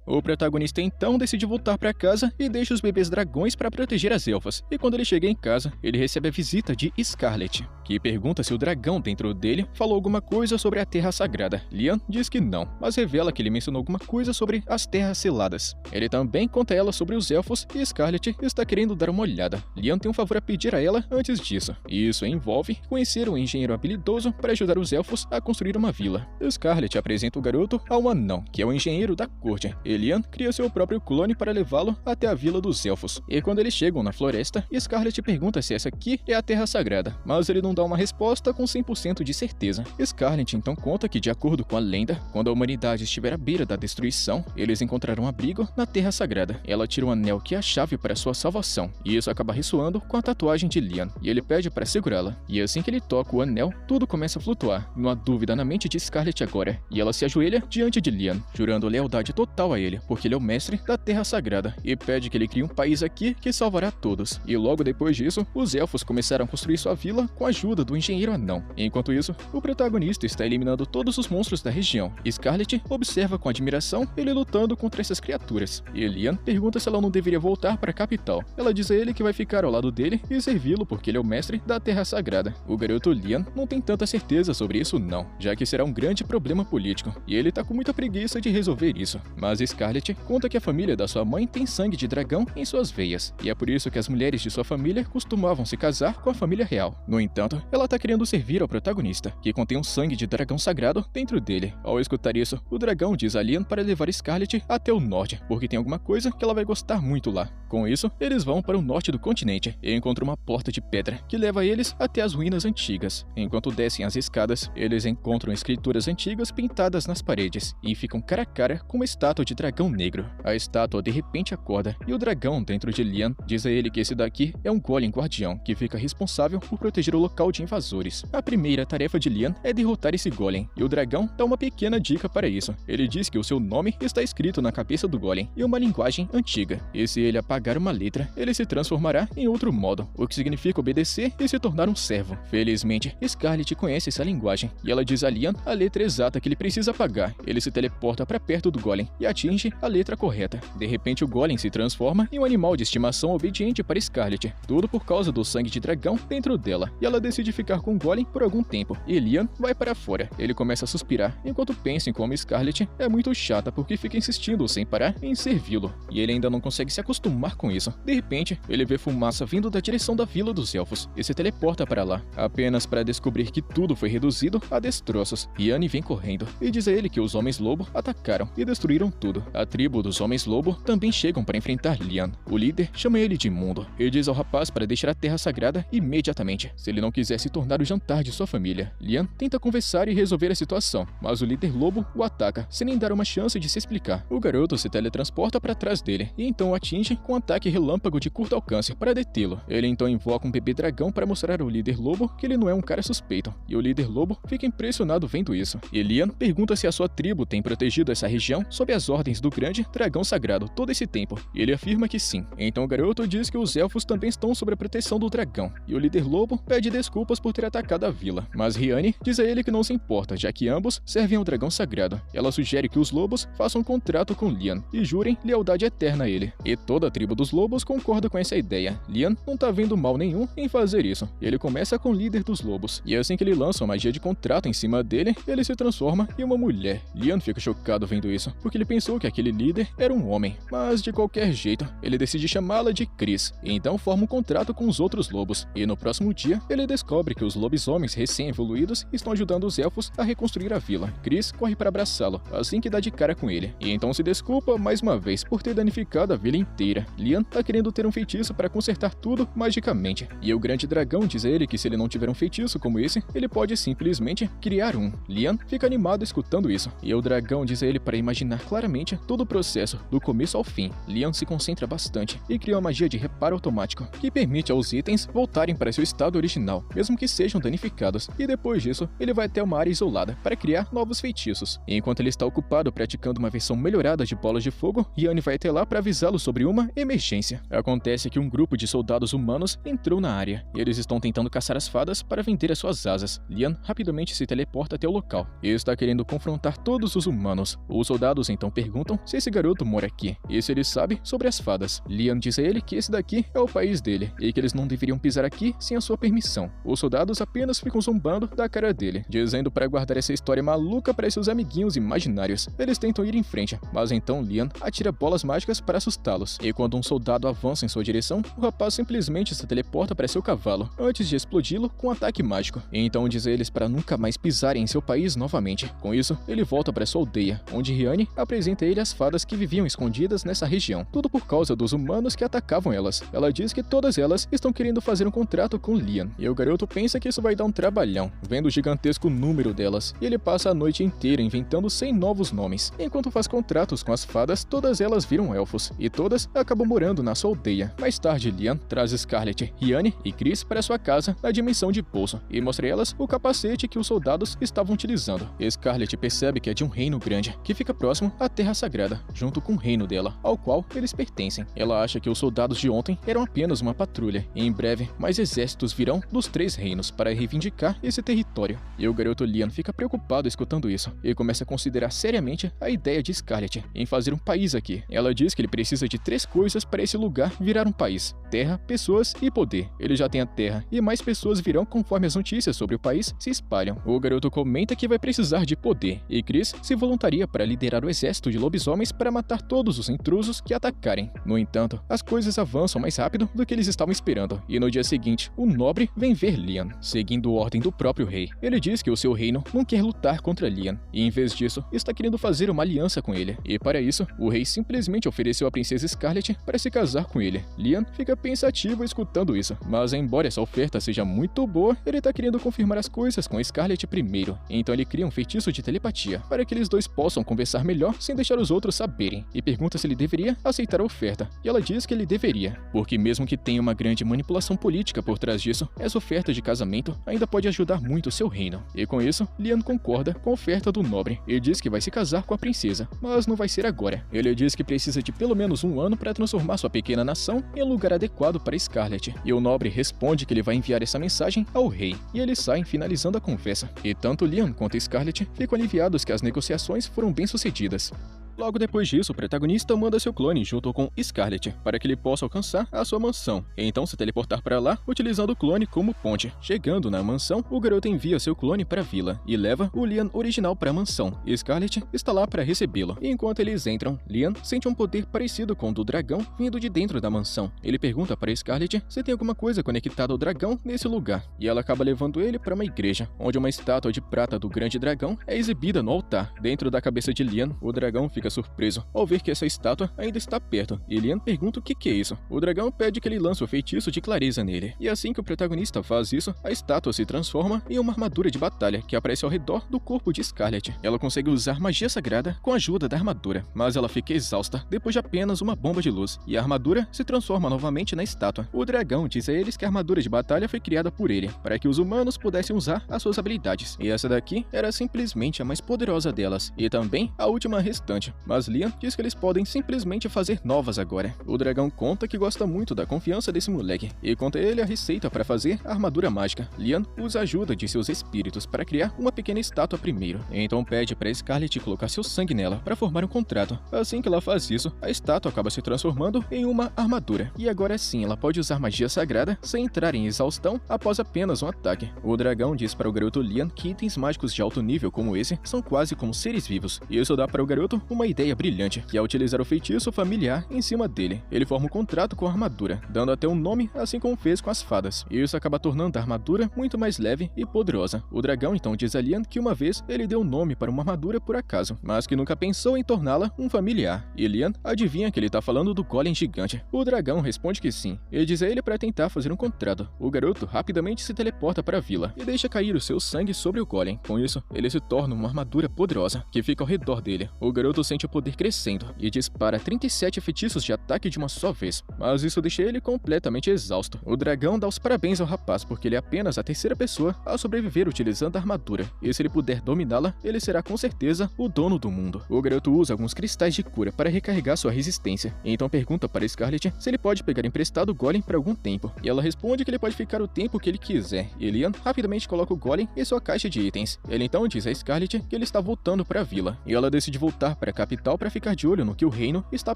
O protagonista então decide voltar para casa e deixa os bebês dragões para proteger as elfas. E quando ele chega em casa, ele recebe a visita de Scarlet, que pergunta se o dragão dentro dele falou alguma coisa sobre a Terra Sagrada. Lian diz que não, mas revela que ele mencionou alguma coisa sobre as Terras Seladas. Ele também conta a ela sobre os elfos e Scarlet está querendo dar uma olhada. Lian tem um favor a pedir a ela antes disso, e isso envolve conhecer um engenheiro habilidoso para ajudar os elfos a construir uma vila. Scarlet apresenta o garoto a um anão, que é o engenheiro da corte. Lian cria seu próprio clone para levá-lo até a vila dos elfos. E quando eles chegam na floresta, Scarlet pergunta se essa aqui é a Terra Sagrada, mas ele não dá uma resposta com 100% de certeza. Scarlet então conta que, de acordo com a lenda, quando a humanidade estiver à beira da destruição, eles encontrarão abrigo na Terra Sagrada. Ela tira um anel que é a chave para sua salvação, e isso acaba ressoando com a tatuagem de Lian, e ele pede para segurá-la. E assim que ele toca o anel, tudo começa a flutuar. Não há dúvida na mente de Scarlet agora, e ela se ajoelha diante de Lian, jurando lealdade total a ele, porque ele é o mestre da Terra Sagrada, e pede que ele crie um país aqui que salvará todos. E logo depois disso, os elfos começaram a construir sua vila com a ajuda do engenheiro anão. Enquanto isso, o protagonista está eliminando todos os monstros da região. Scarlet observa com admiração ele lutando contra essas criaturas. E Lian pergunta se ela não deveria voltar para a capital. Ela diz a ele que vai ficar ao lado dele e servi-lo porque ele é o mestre da Terra Sagrada. O garoto Lian não tem tanta certeza sobre isso não, já que será um grande problema político, e ele tá com muita preguiça de resolver isso. Mas Scarlett conta que a família da sua mãe tem sangue de dragão em suas veias, e é por isso que as mulheres de sua família costumavam se casar com a família real. No entanto, ela tá querendo servir ao protagonista, que contém um sangue de dragão sagrado dentro dele. Ao escutar isso, o dragão diz a Lian para levar Scarlett até o norte, porque tem alguma coisa que ela vai gostar muito lá. Com isso, eles vão para o norte do continente e encontram uma porta de pedra que leva eles até as ruínas antigas. Enquanto descem as escadas, eles encontram escrituras antigas pintadas nas paredes e ficam cara a cara com uma estátua de dragão negro. A estátua de repente acorda e o dragão dentro de Lian diz a ele que esse daqui é um golem guardião que fica responsável por proteger o local de invasores. A primeira tarefa de Lian é derrotar esse golem e o dragão dá uma pequena dica para isso. Ele diz que o seu nome está escrito na cabeça do golem em uma linguagem antiga, e se ele apagar uma letra, ele se transformará em outro modo, o que significa obedecer e se tornar um servo. Felizmente, Scarlett conhece essa linguagem e ela diz a Lian a letra exata que ele precisa apagar. Ele se teleporta para perto do golem e atinge a letra correta. De repente, o golem se transforma em um animal de estimação obediente para Scarlett, tudo por causa do sangue de dragão dentro dela, e ela decide ficar com o golem por algum tempo, e Lian vai para fora. Ele começa a suspirar enquanto pensa em como Scarlett é muito chata porque fica insistindo sem parar em servi-lo, e ele ainda não consegue se acostumar com isso. De repente, ele vê fumaça vindo da direção da Vila dos Elfos e se teleporta para lá, apenas para descobrir que tudo foi reduzido a destroços. Yanni vem correndo e diz a ele que os Homens-Lobo atacaram e destruíram tudo. A tribo dos Homens-Lobo também chegam para enfrentar Lian. O líder chama ele de imundo e diz ao rapaz para deixar a Terra Sagrada imediatamente, se ele não quiser se tornar o jantar de sua família. Lian tenta conversar e resolver a situação, mas o líder lobo o ataca, sem nem dar uma chance de se explicar. O garoto se teletransporta para trás dele e então o atinge com um ataque relâmpago de curto alcance para detê-lo. Ele então invoca um bebê dragão para mostrar ao líder lobo que ele não é um cara suspeito, e o líder lobo fica impressionado vendo isso. E Lian pergunta se a sua tribo tem protegido essa região sob as ordens do grande dragão sagrado todo esse tempo, e ele afirma que sim. Então o garoto diz que os elfos também estão sob a proteção do dragão, e o líder lobo pede desculpas por ter atacado a vila, mas Riane diz a ele que não se importa, já que ambos servem ao dragão sagrado. Ela sugere que os lobos façam um contrato com Lian e jurem lealdade eterna a ele, e toda a tribo dos lobos concorda com essa ideia. Lian não tá vendo mal nenhum em fazer isso, e ele começa com o líder dos lobos, e assim que ele lança uma magia de contrato em cima dele, ele se transforma em uma mulher. Lian fica chocado vendo isso, porque ele pensou que aquele líder era um homem, mas de qualquer jeito, ele decide chamá-la de Chris, e então forma um contrato com os outros lobos, e no próximo dia, ele descobre que os lobisomens recém-evoluídos estão ajudando os elfos a reconstruir a vila. Chris corre para abraçá-lo, assim que dá de cara com ele, e então se desculpa mais uma vez por ter danificado a vila inteira. Lian tá querendo ter um feitiço para consertar tudo magicamente, e o grande dragão diz a ele que se ele não tiver um feitiço como esse, ele pode simplesmente criar um. Lian fica animado escutando isso, e o dragão diz a ele para imaginar claramente todo o processo, do começo ao fim. Lian se concentra bastante e cria uma magia de reparo automático, que permite aos itens voltarem para seu estado original, mesmo que sejam danificados, e depois disso, ele vai até uma área isolada para criar novos feitiços. E enquanto ele está ocupado praticando uma versão melhorada de bolas de fogo, Yanni vai até lá para avisá-lo sobre uma emergência. Acontece que um grupo de soldados humanos entrou na área, e eles estão tentando caçar as fadas para vender as suas asas. Lian rapidamente se teleporta até o local, e está querendo confrontar todos os humanos. Os soldados então perguntam se esse garoto mora aqui, e se ele sabe sobre as fadas. Lian diz a ele que esse daqui é o país dele, e que eles não deveriam pisar aqui sem a sua permissão. Os soldados apenas ficam zombando da cara dele, dizendo para guardar essa história maluca para seus amiguinhos imaginários. Eles tentam ir em frente, mas então Lian atira bolas mágicas para assustá-los, e quando um soldado avança em sua direção, o rapaz simplesmente se teleporta para seu cavalo, antes de explodi-lo com um ataque mágico, e então diz a eles para nunca mais pisarem em seu país novamente. Com isso, ele volta para sua aldeia, onde Riane apresenta a ele as fadas que viviam escondidas nessa região, tudo por causa dos humanos que atacavam elas. Ela diz que todas elas estão querendo fazer um contrato com Lian, e o garoto pensa que isso vai dar um trabalhão, vendo o gigantesco número delas, e ele passa a noite inteira inventando 100 novos nomes. Enquanto faz contratos com as fadas, todas elas viram elfos, e todas acabam morando na sua aldeia. Mais tarde, Lian traz Scarlett, Riane e Chris para sua casa na dimensão de Poço, e mostra a elas o capacete que os soldados estavam utilizando. Scarlett percebe que é de um reino grande, que fica próximo à Terra Sagrada, junto com o reino dela, ao qual eles pertencem. Ela acha que os soldados de ontem eram apenas uma patrulha, e em breve mais exércitos virão dos 3 reinos para reivindicar esse território. E o garoto Lian fica preocupado escutando isso, e começa a considerar seriamente a ideia de Scarlett em fazer um país aqui. Ela diz que ele precisa de 3 coisas para esse lugar virar um país: terra, pessoas e poder. Ele já tem a terra, e mais pessoas virão conforme as notícias sobre o país se espalham. O garoto comenta que vai precisar de poder, e Chris se voluntaria para liderar o exército de lobisomens para matar todos os intrusos que atacarem. No entanto, as coisas avançam mais rápido do que eles estavam esperando, e no dia seguinte, o nobre vem ver Lian, seguindo ordem do próprio rei. Ele diz que o seu reino não quer lutar contra Lian, e em vez disso, está querendo fazer uma aliança com ele. E para isso, o rei simplesmente ofereceu a princesa Scarlet para se casar com ele. Lian fica pensativo escutando isso, mas embora essa oferta seja muito boa, ele tá querendo confirmar as coisas com Scarlet primeiro. Então ele cria um feitiço de telepatia, para que eles dois possam conversar melhor sem deixar os outros saberem, e pergunta se ele deveria aceitar a oferta, e ela diz que ele deveria, porque mesmo que tenha uma grande manipulação política por trás disso, essa oferta de casamento ainda pode ajudar muito seu reino. E com isso, Lian concorda com a oferta do nobre, e diz que vai se casar com a princesa, mas não vai ser agora. Ele diz que precisa de pelo menos um ano para transformar sua pequena nação em um lugar adequado para Scarlet, e o nobre responde que ele vai enviar essa mensagem ao rei, e eles saem finalizando a conversa. E tanto Lian quanto Scarlet ficam aliviados que as negociações foram bem-sucedidas. Logo depois disso, o protagonista manda seu clone junto com Scarlet para que ele possa alcançar a sua mansão, e então se teleportar para lá utilizando o clone como ponte. Chegando na mansão, o garoto envia seu clone para a vila e leva o Lian original para a mansão. Scarlet está lá para recebê-lo. E enquanto eles entram, Lian sente um poder parecido com o do dragão vindo de dentro da mansão. Ele pergunta para Scarlet se tem alguma coisa conectada ao dragão nesse lugar, e ela acaba levando ele para uma igreja, onde uma estátua de prata do grande dragão é exibida no altar. Dentro da cabeça de Lian, o dragão fica surpreso ao ver que essa estátua ainda está perto, e Lian pergunta o que é isso. O dragão pede que ele lance o feitiço de clareza nele, e assim que o protagonista faz isso, a estátua se transforma em uma armadura de batalha que aparece ao redor do corpo de Scarlet. Ela consegue usar magia sagrada com a ajuda da armadura, mas ela fica exausta depois de apenas uma bomba de luz, e a armadura se transforma novamente na estátua. O dragão diz a eles que a armadura de batalha foi criada por ele, para que os humanos pudessem usar as suas habilidades, e essa daqui era simplesmente a mais poderosa delas, e também a última restante. Mas Lian diz que eles podem simplesmente fazer novas agora. O dragão conta que gosta muito da confiança desse moleque, e conta a ele a receita para fazer a armadura mágica. Lian usa a ajuda de seus espíritos para criar uma pequena estátua primeiro, então pede para Scarlet colocar seu sangue nela para formar um contrato. Assim que ela faz isso, a estátua acaba se transformando em uma armadura, e agora sim ela pode usar magia sagrada sem entrar em exaustão após apenas um ataque. O dragão diz para o garoto Lian que itens mágicos de alto nível como esse são quase como seres vivos, e isso dá para o garoto uma ideia brilhante, que é utilizar o feitiço familiar em cima dele. Ele forma um contrato com a armadura, dando até um nome, assim como fez com as fadas, e isso acaba tornando a armadura muito mais leve e poderosa. O dragão então diz a Lian que uma vez ele deu um nome para uma armadura por acaso, mas que nunca pensou em torná-la um familiar, e Lian adivinha que ele tá falando do golem gigante. O dragão responde que sim, e diz a ele para tentar fazer um contrato. O garoto rapidamente se teleporta para a vila e deixa cair o seu sangue sobre o golem. Com isso, ele se torna uma armadura poderosa que fica ao redor dele. O garoto sente o poder crescendo e dispara 37 feitiços de ataque de uma só vez, mas isso deixa ele completamente exausto. O dragão dá os parabéns ao rapaz porque ele é apenas a terceira pessoa a sobreviver utilizando a armadura, e se ele puder dominá-la, ele será com certeza o dono do mundo. O garoto usa alguns cristais de cura para recarregar sua resistência, e então pergunta para Scarlet se ele pode pegar emprestado o golem por algum tempo, e ela responde que ele pode ficar o tempo que ele quiser, e Lian rapidamente coloca o golem em sua caixa de itens. Ele então diz a Scarlet que ele está voltando para a vila, e ela decide voltar para a capital para ficar de olho no que o reino está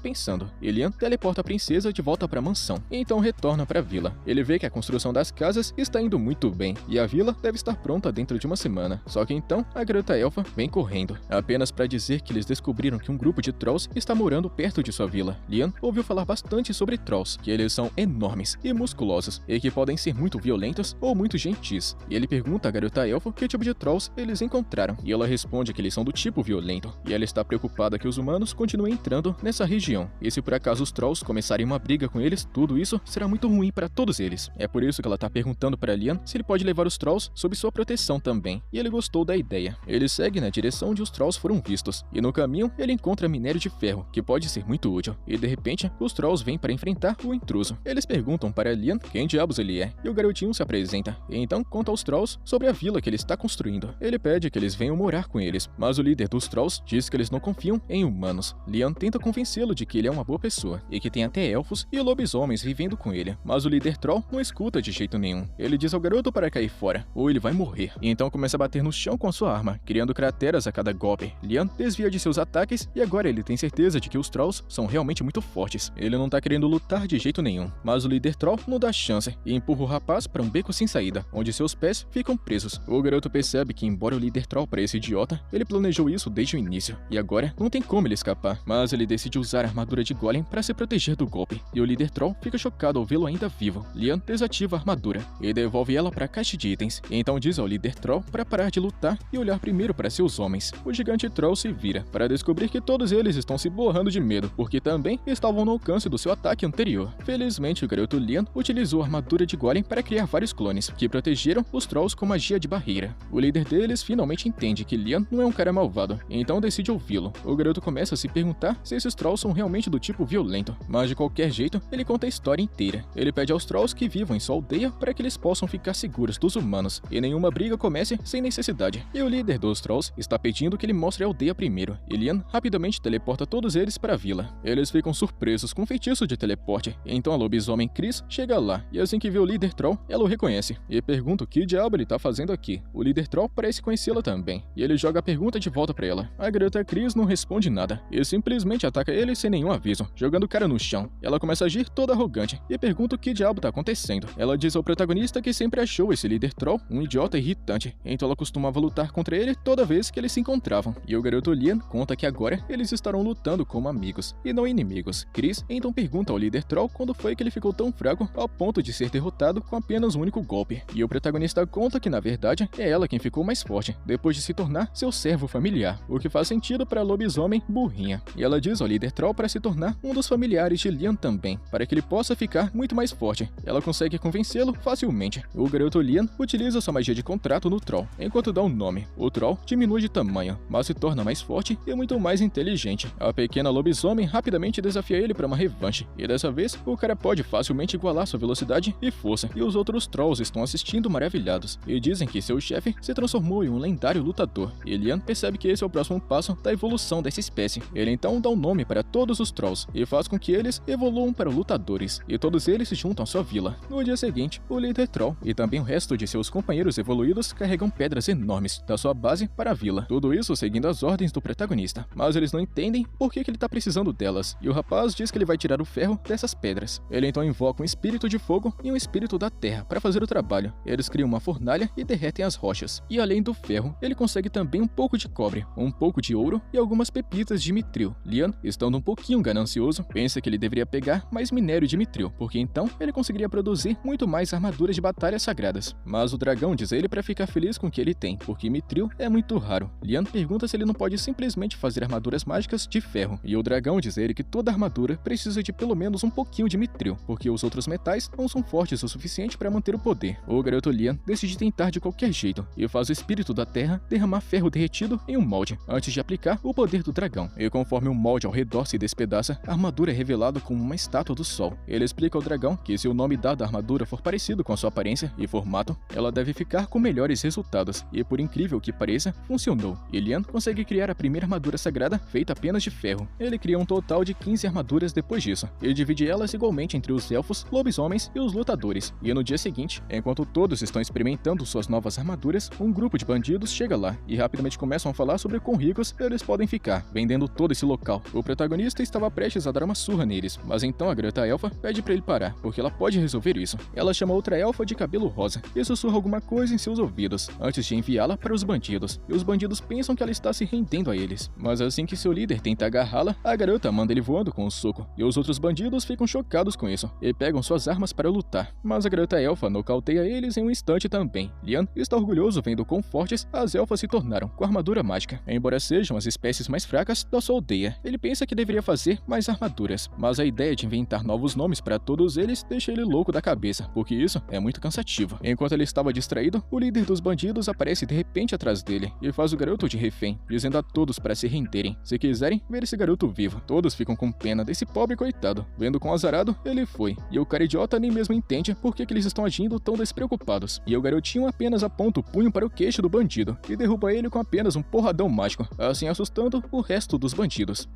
pensando. Lian teleporta a princesa de volta para a mansão, e então retorna para a vila. Ele vê que a construção das casas está indo muito bem, e a vila deve estar pronta dentro de uma semana. Só que então, a garota elfa vem correndo, apenas para dizer que eles descobriram que um grupo de trolls está morando perto de sua vila. Lian ouviu falar bastante sobre trolls, que eles são enormes e musculosos, e que podem ser muito violentos ou muito gentis. E ele pergunta à garota elfa que tipo de trolls eles encontraram, e ela responde que eles são do tipo violento, e ela está preocupada que os humanos continuem entrando nessa região, e se por acaso os trolls começarem uma briga com eles, tudo isso será muito ruim para todos eles. É por isso que ela tá perguntando para Lian se ele pode levar os trolls sob sua proteção também, e ele gostou da ideia. Ele segue na direção onde os trolls foram vistos, e no caminho ele encontra minério de ferro, que pode ser muito útil, e de repente os trolls vêm para enfrentar o intruso. Eles perguntam para Lian quem diabos ele é, e o garotinho se apresenta, e então conta aos trolls sobre a vila que ele está construindo. Ele pede que eles venham morar com eles, mas o líder dos trolls diz que eles não confiam em humanos. Lian tenta convencê-lo de que ele é uma boa pessoa, e que tem até elfos e lobisomens vivendo com ele, mas o líder troll não escuta de jeito nenhum. Ele diz ao garoto para cair fora, ou ele vai morrer, e então começa a bater no chão com a sua arma, criando crateras a cada golpe. Lian desvia de seus ataques, e agora ele tem certeza de que os trolls são realmente muito fortes. Ele não tá querendo lutar de jeito nenhum, mas o líder troll não dá chance, e empurra o rapaz para um beco sem saída, onde seus pés ficam presos. O garoto percebe que, embora o líder troll pareça idiota, ele planejou isso desde o início, e agora não tem como ele escapar, mas ele decide usar a armadura de Golem para se proteger do golpe, e o líder Troll fica chocado ao vê-lo ainda vivo. Lian desativa a armadura e devolve ela para a caixa de itens, então diz ao líder Troll para parar de lutar e olhar primeiro para seus homens. O gigante Troll se vira para descobrir que todos eles estão se borrando de medo, porque também estavam no alcance do seu ataque anterior. Felizmente, o garoto Lian utilizou a armadura de Golem para criar vários clones, que protegeram os Trolls com magia de barreira. O líder deles finalmente entende que Lian não é um cara malvado, então decide ouvi-lo. O garoto começa a se perguntar se esses Trolls são realmente do tipo violento, mas de qualquer jeito, ele conta a história inteira. Ele pede aos Trolls que vivam em sua aldeia para que eles possam ficar seguros dos humanos, e nenhuma briga comece sem necessidade. E o líder dos Trolls está pedindo que ele mostre a aldeia primeiro, e Lian rapidamente teleporta todos eles para a vila. Eles ficam surpresos com o feitiço de teleporte, então a lobisomem Chris chega lá, e assim que vê o líder Troll, ela o reconhece, e pergunta o que diabo ele tá fazendo aqui. O líder Troll parece conhecê-la também, e ele joga a pergunta de volta para ela. A garota Chris não responde nada, e simplesmente ataca ele sem nenhum aviso, jogando o cara no chão. Ela começa a agir toda arrogante, e pergunta o que diabo tá acontecendo. Ela diz ao protagonista que sempre achou esse líder Troll um idiota irritante, então ela costumava lutar contra ele toda vez que eles se encontravam. E o garoto Lian conta que agora eles estarão lutando como amigos, e não inimigos. Chris então pergunta ao líder Troll quando foi que ele ficou tão fraco ao ponto de ser derrotado com apenas um único golpe. E o protagonista conta que na verdade é ela quem ficou mais forte, depois de se tornar seu servo familiar, o que faz sentido para a lobisomem burrinha. E ela diz ao líder Troll para se tornar um dos familiares de Lian também, para que ele possa ficar muito mais forte. Ela consegue convencê-lo facilmente. O garoto Lian utiliza sua magia de contrato no Troll. Enquanto dá um nome, o Troll diminui de tamanho, mas se torna mais forte e muito mais inteligente. A pequena lobisomem rapidamente desafia ele para uma revanche, e dessa vez o cara pode facilmente igualar sua velocidade e força, e os outros Trolls estão assistindo maravilhados, e dizem que seu chefe se transformou em um lendário lutador, e Lian percebe que esse é o próximo passo da evolução dessa espécie. Ele então dá um nome para todos os Trolls, e faz com que eles evoluam para lutadores, e todos eles se juntam à sua vila. No dia seguinte, o líder Troll e também o resto de seus companheiros evoluídos carregam pedras enormes da sua base para a vila, tudo isso seguindo as ordens do protagonista, mas eles não entendem por que ele está precisando delas, e o rapaz diz que ele vai tirar o ferro dessas pedras. Ele então invoca um espírito de fogo e um espírito da terra para fazer o trabalho. Eles criam uma fornalha e derretem as rochas, e além do ferro, ele consegue também um pouco de cobre, um pouco de ouro e algumas pepitas de mitril. Lian, estando um pouquinho ganancioso, pensa que ele deveria pegar mais minério de mitril, porque então ele conseguiria produzir muito mais armaduras de batalha sagradas. Mas o dragão diz a ele para ficar feliz com o que ele tem, porque mitril é muito raro. Lian pergunta se ele não pode simplesmente fazer armaduras mágicas de ferro, e o dragão diz a ele que toda armadura precisa de pelo menos um pouquinho de mitril, porque os outros metais não são fortes o suficiente para manter o poder. O garoto Lian decide tentar de qualquer jeito, e faz o espírito da terra derramar ferro derretido em um molde, antes de aplicar o poder do dragão. E conforme o molde ao redor se despedaça, a armadura é revelada como uma estátua do sol. Ele explica ao dragão que se o nome dado à armadura for parecido com a sua aparência e formato, ela deve ficar com melhores resultados, e por incrível que pareça, funcionou. E Lian consegue criar a primeira armadura sagrada feita apenas de ferro. Ele cria um total de 15 armaduras depois disso, e divide elas igualmente entre os elfos, lobisomens e os lutadores. E no dia seguinte, enquanto todos estão experimentando suas novas armaduras, um grupo de bandidos chega lá e rapidamente começam a falar sobre quão ricos eles podem ficar, vendendo todo esse local. O protagonista estava prestes a dar uma surra neles, mas então a garota elfa pede para ele parar, porque ela pode resolver isso. Ela chama outra elfa de cabelo rosa e sussurra alguma coisa em seus ouvidos, antes de enviá-la para os bandidos, e os bandidos pensam que ela está se rendendo a eles. Mas assim que seu líder tenta agarrá-la, a garota manda ele voando com um soco, e os outros bandidos ficam chocados com isso, e pegam suas armas para lutar. Mas a garota elfa nocauteia eles em um instante também. Lian está orgulhoso vendo quão fortes as elfas se tornaram com a armadura mágica. Embora sejam as espécies mais fracas da sua aldeia, ele pensa que deveria fazer mais armaduras, mas a ideia de inventar novos nomes para todos eles deixa ele louco da cabeça, porque isso é muito cansativo. Enquanto ele estava distraído, o líder dos bandidos aparece de repente atrás dele e faz o garoto de refém, dizendo a todos para se renderem, se quiserem ver esse garoto vivo. Todos ficam com pena desse pobre coitado. Vendo quão azarado ele foi, e o cara idiota nem mesmo entende por que eles estão agindo tão despreocupados. E o garotinho apenas aponta o punho para o queixo do bandido e derruba ele com apenas um porradão mágico, assim assustando o resto dos bandidos.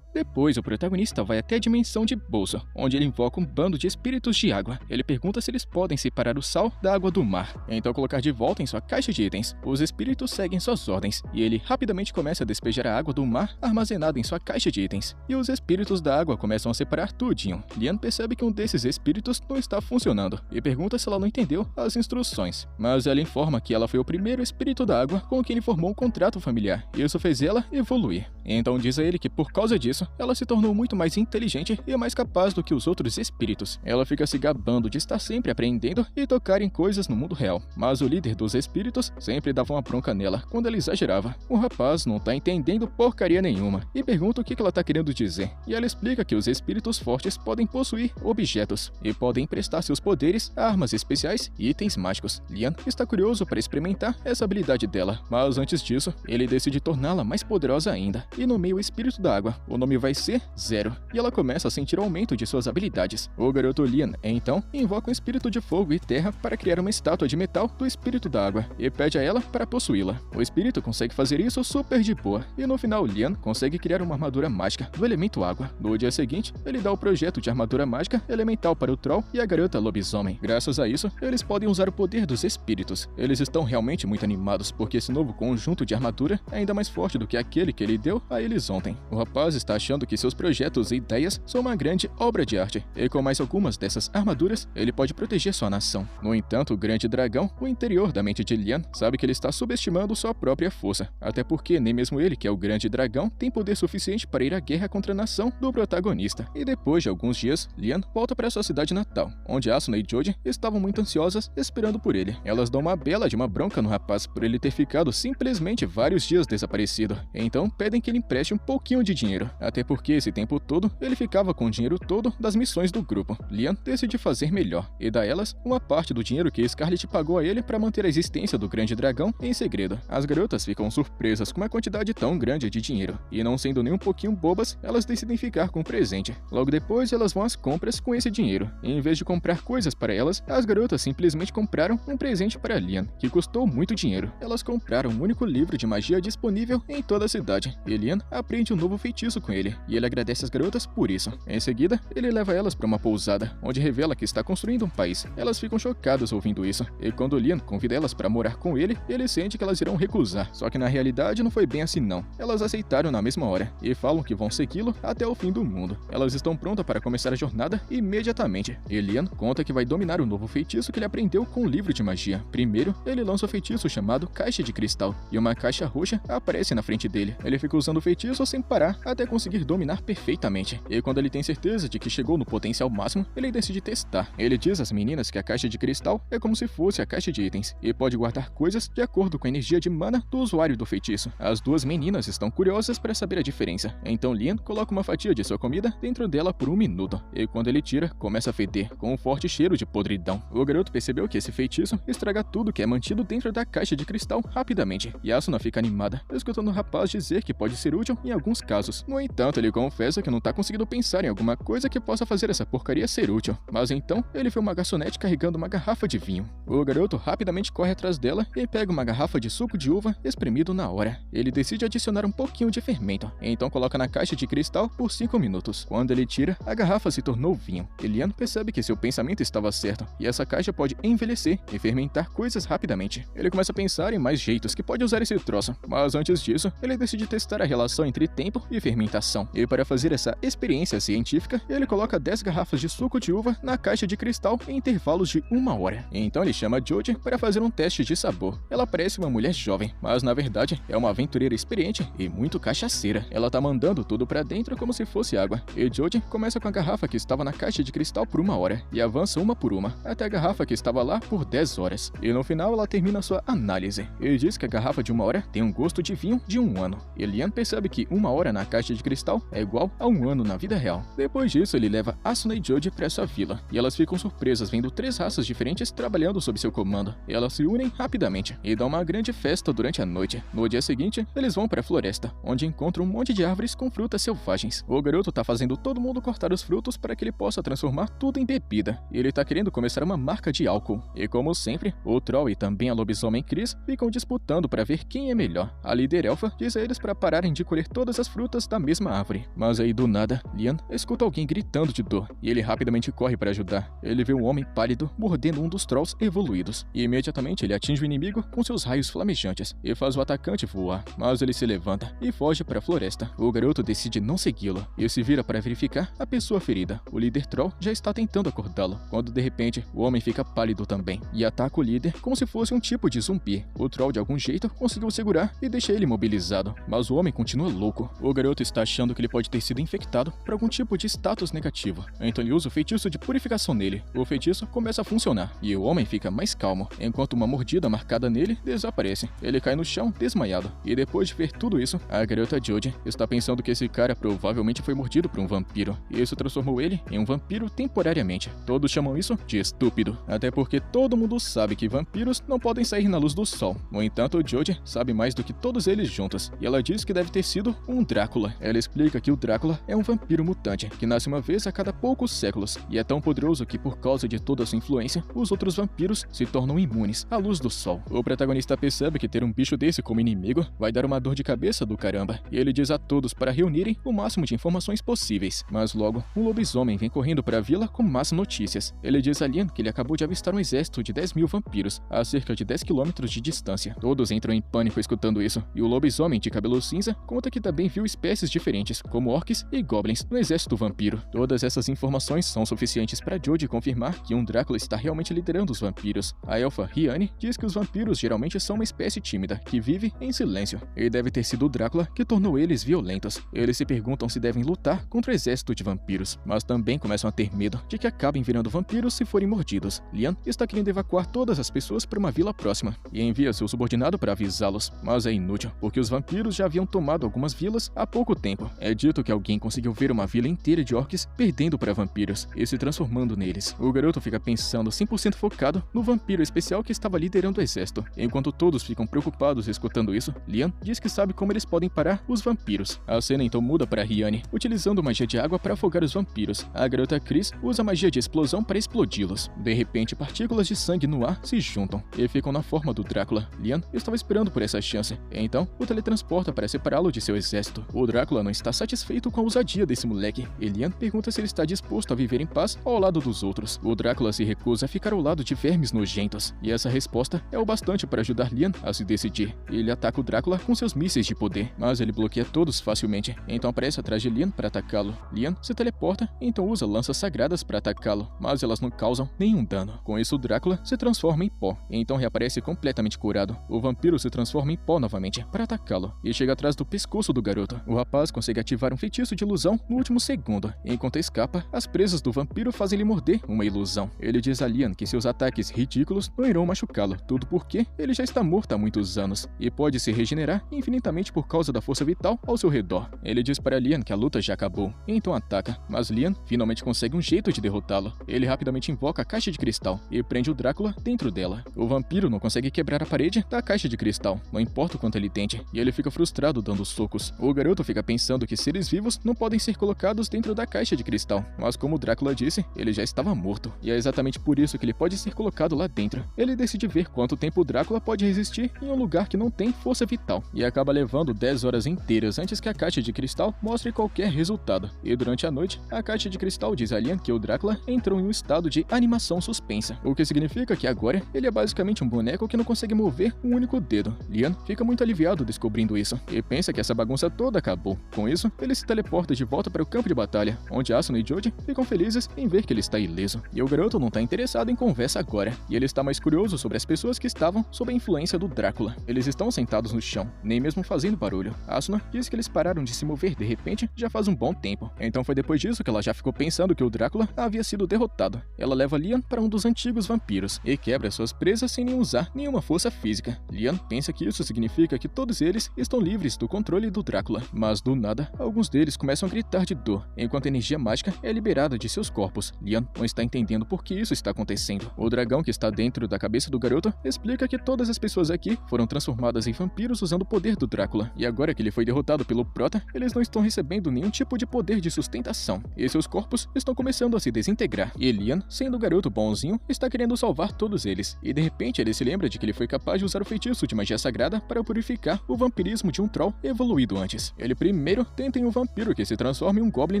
Depois, o protagonista vai até a dimensão de bolso, onde ele invoca um bando de espíritos de água. Ele pergunta se eles podem separar o sal da água do mar, então colocar de volta em sua caixa de itens. Os espíritos seguem suas ordens, e ele rapidamente começa a despejar a água do mar armazenada em sua caixa de itens. E os espíritos da água começam a separar tudinho. Lian percebe que um desses espíritos não está funcionando, e pergunta se ela não entendeu as instruções. Mas ela informa que ela foi o primeiro espírito da água com quem ele formou um contrato familiar, e isso fez ela evoluir. Então diz a ele que por causa disso, ela se tornou muito mais inteligente e mais capaz do que os outros espíritos. Ela fica se gabando de estar sempre aprendendo e tocar em coisas no mundo real. Mas o líder dos espíritos sempre dava uma bronca nela quando ela exagerava. O rapaz não tá entendendo porcaria nenhuma e pergunta o que ela tá querendo dizer. E ela explica que os espíritos fortes podem possuir objetos e podem emprestar seus poderes a armas especiais e itens mágicos. Lian está curioso para experimentar essa habilidade dela, mas antes disso, ele decide torná-la mais poderosa ainda. E nomeia o espírito da água. O nome vai ser Zero, e ela começa a sentir o aumento de suas habilidades. O garoto Lian, então, invoca um espírito de fogo e terra para criar uma estátua de metal do espírito da água e pede a ela para possuí-la. O espírito consegue fazer isso super de boa, e no final Lian consegue criar uma armadura mágica do elemento água. No dia seguinte, ele dá o projeto de armadura mágica elemental para o Troll e a garota lobisomem. Graças a isso, eles podem usar o poder dos espíritos. Eles estão realmente muito animados porque esse novo conjunto de armadura é ainda mais forte do que aquele que ele deu a eles ontem. O rapaz está achando que seus projetos e ideias são uma grande obra de arte, e com mais algumas dessas armaduras, ele pode proteger sua nação. No entanto, o grande dragão, o interior da mente de Lian, sabe que ele está subestimando sua própria força, até porque nem mesmo ele, que é o grande dragão, tem poder suficiente para ir à guerra contra a nação do protagonista. E depois de alguns dias, Lian volta para sua cidade natal, onde Asuna e Joji estavam muito ansiosas esperando por ele. Elas dão uma bela de uma bronca no rapaz por ele ter ficado simplesmente vários dias desaparecido, então pedem que ele empreste um pouquinho de dinheiro, até porque esse tempo todo ele ficava com o dinheiro todo das missões do grupo. Lian decide fazer melhor e dá a elas uma parte do dinheiro que Scarlet pagou a ele para manter a existência do grande dragão em segredo. As garotas ficam surpresas com uma quantidade tão grande de dinheiro e, não sendo nem um pouquinho bobas, elas decidem ficar com o presente. Logo depois, elas vão às compras com esse dinheiro, e em vez de comprar coisas para elas, as garotas simplesmente compraram um presente para Lian, que custou muito dinheiro. Elas compraram o único livro de magia disponível em toda a cidade, e Lian aprende um novo feitiço com ele, e ele agradece as garotas por isso. Em seguida, ele leva elas para uma pousada, onde revela que está construindo um país. Elas ficam chocadas ouvindo isso, e quando Lian convida elas para morar com ele, ele sente que elas irão recusar, só que na realidade não foi bem assim não. Elas aceitaram na mesma hora, e falam que vão segui-lo até o fim do mundo. Elas estão prontas para começar a jornada imediatamente, e Lian conta que vai dominar o novo feitiço que ele aprendeu com o livro de magia. Primeiro, ele lança o feitiço chamado Caixa de Cristal, e uma caixa roxa aparece na frente dele. Ele fica usando o feitiço sem parar até conseguir dominar perfeitamente, e quando ele tem certeza de que chegou no potencial máximo, ele decide testar. Ele diz às meninas que a caixa de cristal é como se fosse a caixa de itens, e pode guardar coisas de acordo com a energia de mana do usuário do feitiço. As duas meninas estão curiosas para saber a diferença, então Lian coloca uma fatia de sua comida dentro dela por um minuto, e quando ele tira, começa a feder, com um forte cheiro de podridão. O garoto percebeu que esse feitiço estraga tudo que é mantido dentro da caixa de cristal rapidamente, e Asuna fica animada, escutando o rapaz dizer que pode ser útil em alguns casos. No entanto, ele confessa que não tá conseguindo pensar em alguma coisa que possa fazer essa porcaria ser útil, mas então ele vê uma garçonete carregando uma garrafa de vinho. O garoto rapidamente corre atrás dela e pega uma garrafa de suco de uva espremido na hora. Ele decide adicionar um pouquinho de fermento, então coloca na caixa de cristal por 5 minutos. Quando ele tira, a garrafa se tornou vinho. Lian percebe que seu pensamento estava certo, e essa caixa pode envelhecer e fermentar coisas rapidamente. Ele começa a pensar em mais jeitos que pode usar esse troço, mas antes disso, ele decide testar a relação entre tempo e fermentação. E para fazer essa experiência científica, ele coloca 10 garrafas de suco de uva na caixa de cristal em intervalos de 1 hora. Então ele chama Joji para fazer um teste de sabor. Ela parece uma mulher jovem, mas na verdade é uma aventureira experiente e muito cachaceira. Ela tá mandando tudo pra dentro como se fosse água. E Joji começa com a garrafa que estava na caixa de cristal por 1 hora e avança uma por uma até a garrafa que estava lá por 10 horas. E no final ela termina sua análise e diz que a garrafa de 1 hora tem um gosto de vinho de 1 ano. E Lian percebe que 1 hora na caixa de cristal é igual a 1 ano na vida real. Depois disso, ele leva Asuna e Joji para sua vila, e elas ficam surpresas vendo 3 raças diferentes trabalhando sob seu comando. E elas se unem rapidamente e dão uma grande festa durante a noite. No dia seguinte, eles vão para a floresta, onde encontram um monte de árvores com frutas selvagens. O garoto tá fazendo todo mundo cortar os frutos para que ele possa transformar tudo em bebida, e ele tá querendo começar uma marca de álcool. E como sempre, o Troll e também a lobisomem Chris ficam disputando para ver quem é melhor. A líder elfa diz a eles para pararem de colher todas as frutas da mesma mesma árvore. Mas aí do nada, Lian escuta alguém gritando de dor e ele rapidamente corre para ajudar. Ele vê um homem pálido mordendo um dos Trolls evoluídos e imediatamente ele atinge o inimigo com seus raios flamejantes e faz o atacante voar, mas ele se levanta e foge para a floresta. O garoto decide não segui-lo e se vira para verificar a pessoa ferida. O líder Troll já está tentando acordá-lo, quando de repente o homem fica pálido também e ataca o líder como se fosse um tipo de zumbi. O Troll de algum jeito conseguiu segurar e deixa ele imobilizado, mas o homem continua louco. O garoto está achando que ele pode ter sido infectado por algum tipo de status negativo, então ele usa o feitiço de purificação nele. O feitiço começa a funcionar e o homem fica mais calmo, enquanto uma mordida marcada nele desaparece. Ele cai no chão desmaiado e depois de ver tudo isso, a garota Jodie está pensando que esse cara provavelmente foi mordido por um vampiro e isso transformou ele em um vampiro temporariamente. Todos chamam isso de estúpido, até porque todo mundo sabe que vampiros não podem sair na luz do sol. No entanto, Jodie sabe mais do que todos eles juntos e ela diz que deve ter sido um Drácula. Ela explica que o Drácula é um vampiro mutante que nasce uma vez a cada poucos séculos e é tão poderoso que por causa de toda sua influência, os outros vampiros se tornam imunes à luz do sol. O protagonista percebe que ter um bicho desse como inimigo vai dar uma dor de cabeça do caramba e ele diz a todos para reunirem o máximo de informações possíveis. Mas logo, um lobisomem vem correndo para a vila com más notícias. Ele diz a Lian que ele acabou de avistar um exército de 10.000 vampiros a cerca de 10 km de distância. Todos entram em pânico escutando isso e o lobisomem de cabelo cinza conta que também viu espécies diferentes, como orcs e goblins, no exército vampiro. Todas essas informações são suficientes para Jodie confirmar que um Drácula está realmente liderando os vampiros. A elfa Riane diz que os vampiros geralmente são uma espécie tímida, que vive em silêncio. E deve ter sido o Drácula que tornou eles violentos. Eles se perguntam se devem lutar contra o exército de vampiros, mas também começam a ter medo de que acabem virando vampiros se forem mordidos. Lian está querendo evacuar todas as pessoas para uma vila próxima e envia seu subordinado para avisá-los, mas é inútil, porque os vampiros já haviam tomado algumas vilas há pouco tempo. É dito que alguém conseguiu ver uma vila inteira de orcs perdendo para vampiros e se transformando neles. O garoto fica pensando 100% focado no vampiro especial que estava liderando o exército. Enquanto todos ficam preocupados escutando isso, Lian diz que sabe como eles podem parar os vampiros. A cena então muda para Riane, utilizando magia de água para afogar os vampiros. A garota Chris usa magia de explosão para explodi-los. De repente, partículas de sangue no ar se juntam e ficam na forma do Drácula. Lian estava esperando por essa chance, então o teletransporta para separá-lo de seu exército. O Drácula não está satisfeito com a ousadia desse moleque e Lian pergunta se ele está disposto a viver em paz ao lado dos outros. O Drácula se recusa a ficar ao lado de vermes nojentos, e essa resposta é o bastante para ajudar Lian a se decidir. Ele ataca o Drácula com seus mísseis de poder, mas ele bloqueia todos facilmente, então aparece atrás de Lian para atacá-lo. Lian se teleporta, então usa lanças sagradas para atacá-lo, mas elas não causam nenhum dano. Com isso, o Drácula se transforma em pó, e então reaparece completamente curado. O vampiro se transforma em pó novamente para atacá-lo, e chega atrás do pescoço do garoto. O rapaz consegue ativar um feitiço de ilusão no último segundo. Enquanto escapa, as presas do vampiro fazem-lhe morder uma ilusão. Ele diz a Lian que seus ataques ridículos não irão machucá-lo, tudo porque ele já está morto há muitos anos e pode se regenerar infinitamente por causa da força vital ao seu redor. Ele diz para Lian que a luta já acabou, então ataca, mas Lian finalmente consegue um jeito de derrotá-lo. Ele rapidamente invoca a caixa de cristal e prende o Drácula dentro dela. O vampiro não consegue quebrar a parede da caixa de cristal, não importa o quanto ele tente, e ele fica frustrado dando socos. O garoto fica pensando que seres vivos não podem ser colocados dentro da caixa de cristal, mas como o Drácula disse, ele já estava morto, e é exatamente por isso que ele pode ser colocado lá dentro. Ele decide ver quanto tempo o Drácula pode resistir em um lugar que não tem força vital, e acaba levando 10 horas inteiras antes que a caixa de cristal mostre qualquer resultado. E durante a noite, a caixa de cristal diz a Lian que o Drácula entrou em um estado de animação suspensa, o que significa que agora ele é basicamente um boneco que não consegue mover um único dedo. Lian fica muito aliviado descobrindo isso, e pensa que essa bagunça toda acabou. Com isso, ele se teleporta de volta para o campo de batalha, onde Asuna e Jodie ficam felizes em ver que ele está ileso. E o garoto não está interessado em conversa agora, e ele está mais curioso sobre as pessoas que estavam sob a influência do Drácula. Eles estão sentados no chão, nem mesmo fazendo barulho. Asuna diz que eles pararam de se mover de repente já faz um bom tempo. Então foi depois disso que ela já ficou pensando que o Drácula havia sido derrotado. Ela leva Lian para um dos antigos vampiros e quebra suas presas sem nem usar nenhuma força física. Lian pensa que isso significa que todos eles estão livres do controle do Drácula, mas do nada, alguns deles começam a gritar de dor, enquanto a energia mágica é liberada de seus corpos. Lian não está entendendo por que isso está acontecendo. O dragão que está dentro da cabeça do garoto explica que todas as pessoas aqui foram transformadas em vampiros usando o poder do Drácula, e agora que ele foi derrotado pelo Prota, eles não estão recebendo nenhum tipo de poder de sustentação, e seus corpos estão começando a se desintegrar. E Lian, sendo o garoto bonzinho, está querendo salvar todos eles, e de repente ele se lembra de que ele foi capaz de usar o feitiço de magia sagrada para purificar o vampirismo de um Troll evoluído antes. Ele primeiro primeiro, tentem um vampiro que se transforma em um goblin